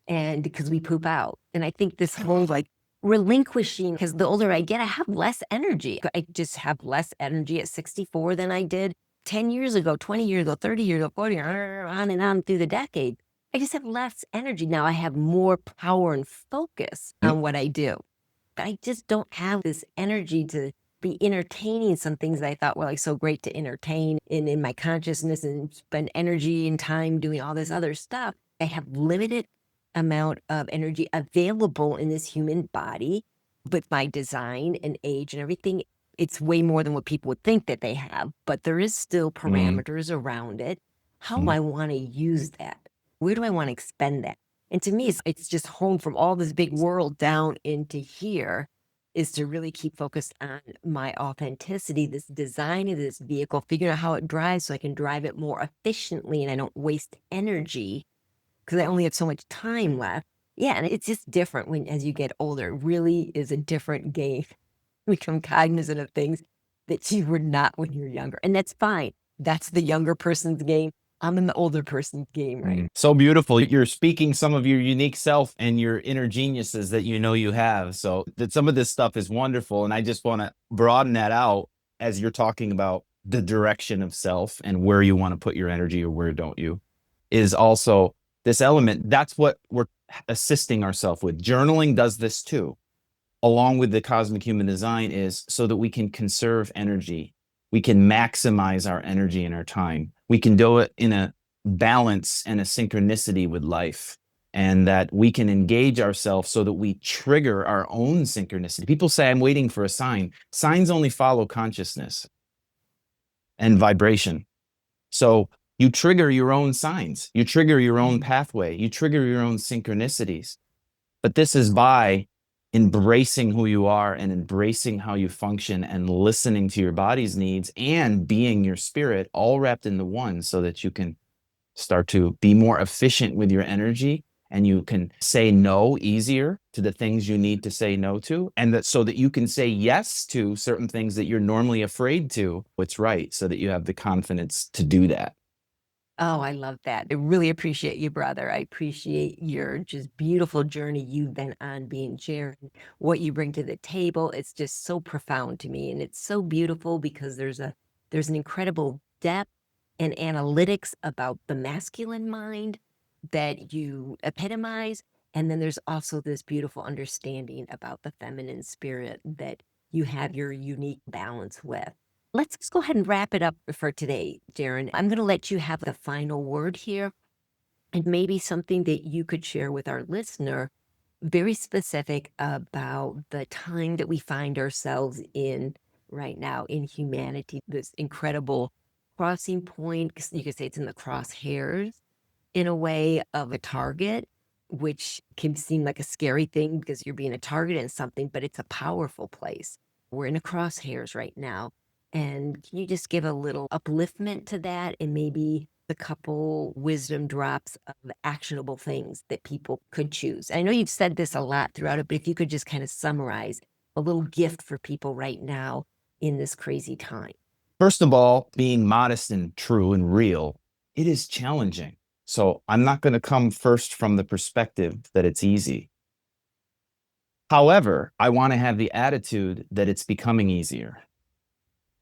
And because we poop out. And I think this whole like relinquishing, because the older I get, I have less energy. I just have less energy at 64 than I did 10 years ago, 20 years ago, 30 years ago, 40, on and on through the decade. I just have less energy. Now I have more power and focus Mm, on what I do. But I just don't have this energy to be entertaining some things that I thought were like so great to entertain in my consciousness and spend energy and time doing all this other stuff. I have limited amount of energy available in this human body, but my design and age and everything, it's way more than what people would think that they have, but there is still mm, parameters around it. How do mm, I want to use that? Where do I want to expend that? And to me, it's just home from all this big world down into here is to really keep focused on my authenticity, this design of this vehicle, figuring out how it drives so I can drive it more efficiently and I don't waste energy because I only have so much time left. Yeah, and it's just different when as you get older. It really is a different game. Become cognizant of things that you were not when you're younger. And that's fine. That's the younger person's game. I'm in the older person's game, right? mm. So beautiful. You're speaking some of your unique self and your inner geniuses that you know you have. So that some of this stuff is wonderful. And I just want to broaden that out as you're talking about the direction of self and where you want to put your energy or where don't you is also this element. That's what we're assisting ourselves with. Journaling does this too, along with the cosmic human design, is so that we can conserve energy. We can maximize our energy and our time. We can do it in a balance and a synchronicity with life, and that we can engage ourselves so that we trigger our own synchronicity. People say, I'm waiting for a sign. Signs only follow consciousness and vibration. So you trigger your own signs, you trigger your own pathway, you trigger your own synchronicities. But this is by embracing who you are and embracing how you function and listening to your body's needs and being your spirit all wrapped into one so that you can start to be more efficient with your energy and you can say no easier to the things you need to say no to, and that so that you can say yes to certain things that you're normally afraid to. It's right so that you have the confidence to do that. Oh, I love that. I really appreciate you, brother. I appreciate your just beautiful journey you've been on being Jarin, what you bring to the table. It's just so profound to me. And it's so beautiful because there's an incredible depth and analytics about the masculine mind that you epitomize. And then there's also this beautiful understanding about the feminine spirit that you have your unique balance with. Let's just go ahead and wrap it up for today, Jarin. I'm going to let you have the final word here, and maybe something that you could share with our listener, very specific about the time that we find ourselves in right now in humanity, this incredible crossing point. You could say it's in the crosshairs in a way of a target, which can seem like a scary thing because you're being a target in something, but it's a powerful place. We're in a crosshairs right now. And can you just give a little upliftment to that, and maybe a couple wisdom drops of actionable things that people could choose? I know you've said this a lot throughout it, but if you could just kind of summarize a little gift for people right now in this crazy time. First of all, being modest and true and real, it is challenging. So I'm not going to come first from the perspective that it's easy. However, I want to have the attitude that it's becoming easier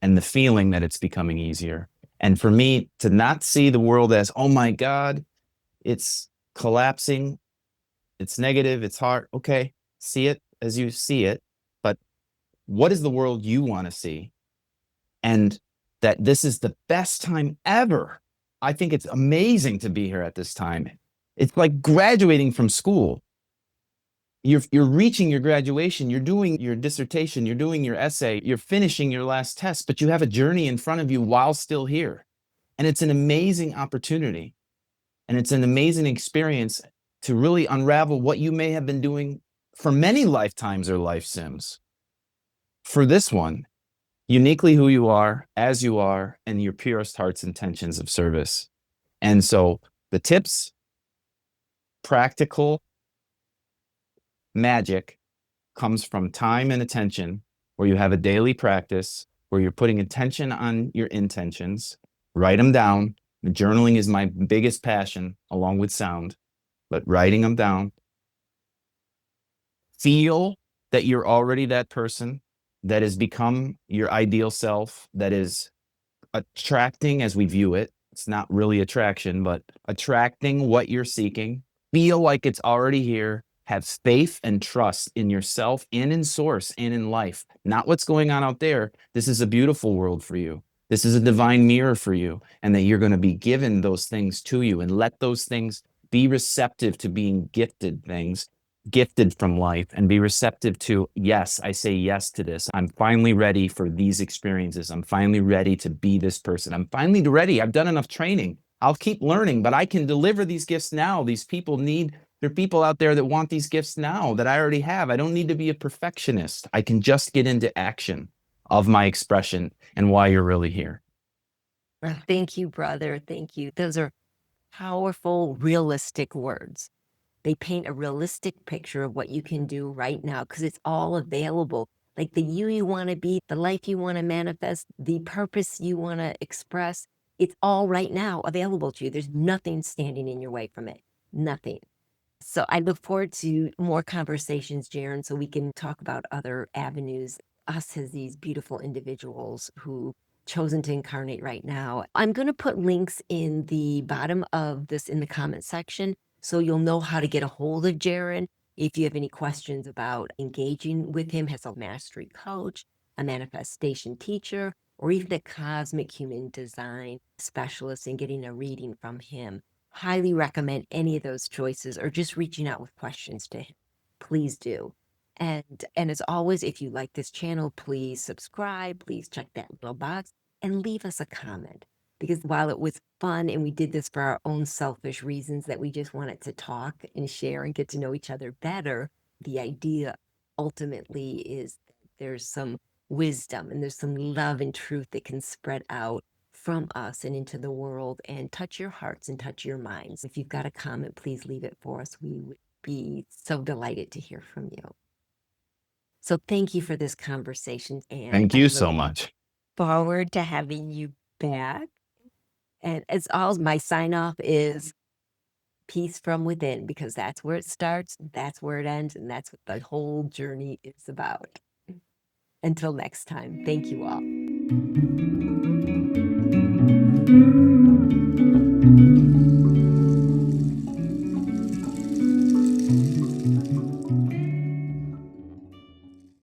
and the feeling that it's becoming easier. And for me to not see the world as, oh my God, it's collapsing, it's negative, it's hard. Okay, see it as you see it. But what is the world you want to see? And that this is the best time ever. I think it's amazing to be here at this time. It's like graduating from school. You're reaching your graduation, you're doing your dissertation, you're doing your essay, you're finishing your last test, but you have a journey in front of you while still here. And it's an amazing opportunity. And it's an amazing experience to really unravel what you may have been doing for many lifetimes or life sims. For this one, uniquely who you are, as you are, and your purest heart's intentions of service. And so the tips, practical magic comes from time and attention, where you have a daily practice, where you're putting attention on your intentions, write them down. Journaling is my biggest passion, along with sound, but writing them down. Feel that you're already that person that has become your ideal self, that is attracting as we view it. It's not really attraction, but attracting what you're seeking. Feel like it's already here. Have faith and trust in yourself and in source and in life, not what's going on out there. This is a beautiful world for you. This is a divine mirror for you, and that you're going to be given those things to you, and let those things be receptive to being gifted things, gifted from life, and be receptive to, yes, I say yes to this. I'm finally ready for these experiences. I'm finally ready to be this person. I'm finally ready. I've done enough training. I'll keep learning, but I can deliver these gifts now. These people need, there are people out there that want these gifts now that I already have. I don't need to be a perfectionist. I can just get into action of my expression and why you're really here. Thank you, brother. Thank you. Those are powerful, realistic words. They paint a realistic picture of what you can do right now because it's all available. Like the you want to be, the life you want to manifest, the purpose you want to express, it's all right now available to you. There's nothing standing in your way from it. Nothing. So I look forward to more conversations, Jaron, so we can talk about other avenues, us as these beautiful individuals who chosen to incarnate right now. I'm going to put links in the bottom of this in the comment section so you'll know how to get a hold of Jaron if you have any questions about engaging with him as a mastery coach, a manifestation teacher, or even a cosmic human design specialist and getting a reading from him. Highly recommend any of those choices or just reaching out with questions to him. Please do. And as always, if you like this channel, please subscribe, please check that little box and leave us a comment. Because while it was fun and we did this for our own selfish reasons that we just wanted to talk and share and get to know each other better, the idea ultimately is that there's some wisdom and there's some love and truth that can spread out from us and into the world and touch your hearts and touch your minds. If you've got a comment, please leave it for us. We would be so delighted to hear from you. So thank you for this conversation, and Thank I you look so much. forward to having you back. And as always, my sign off is peace from within, because that's where it starts, that's where it ends, and that's what the whole journey is about. Until next time, thank you all.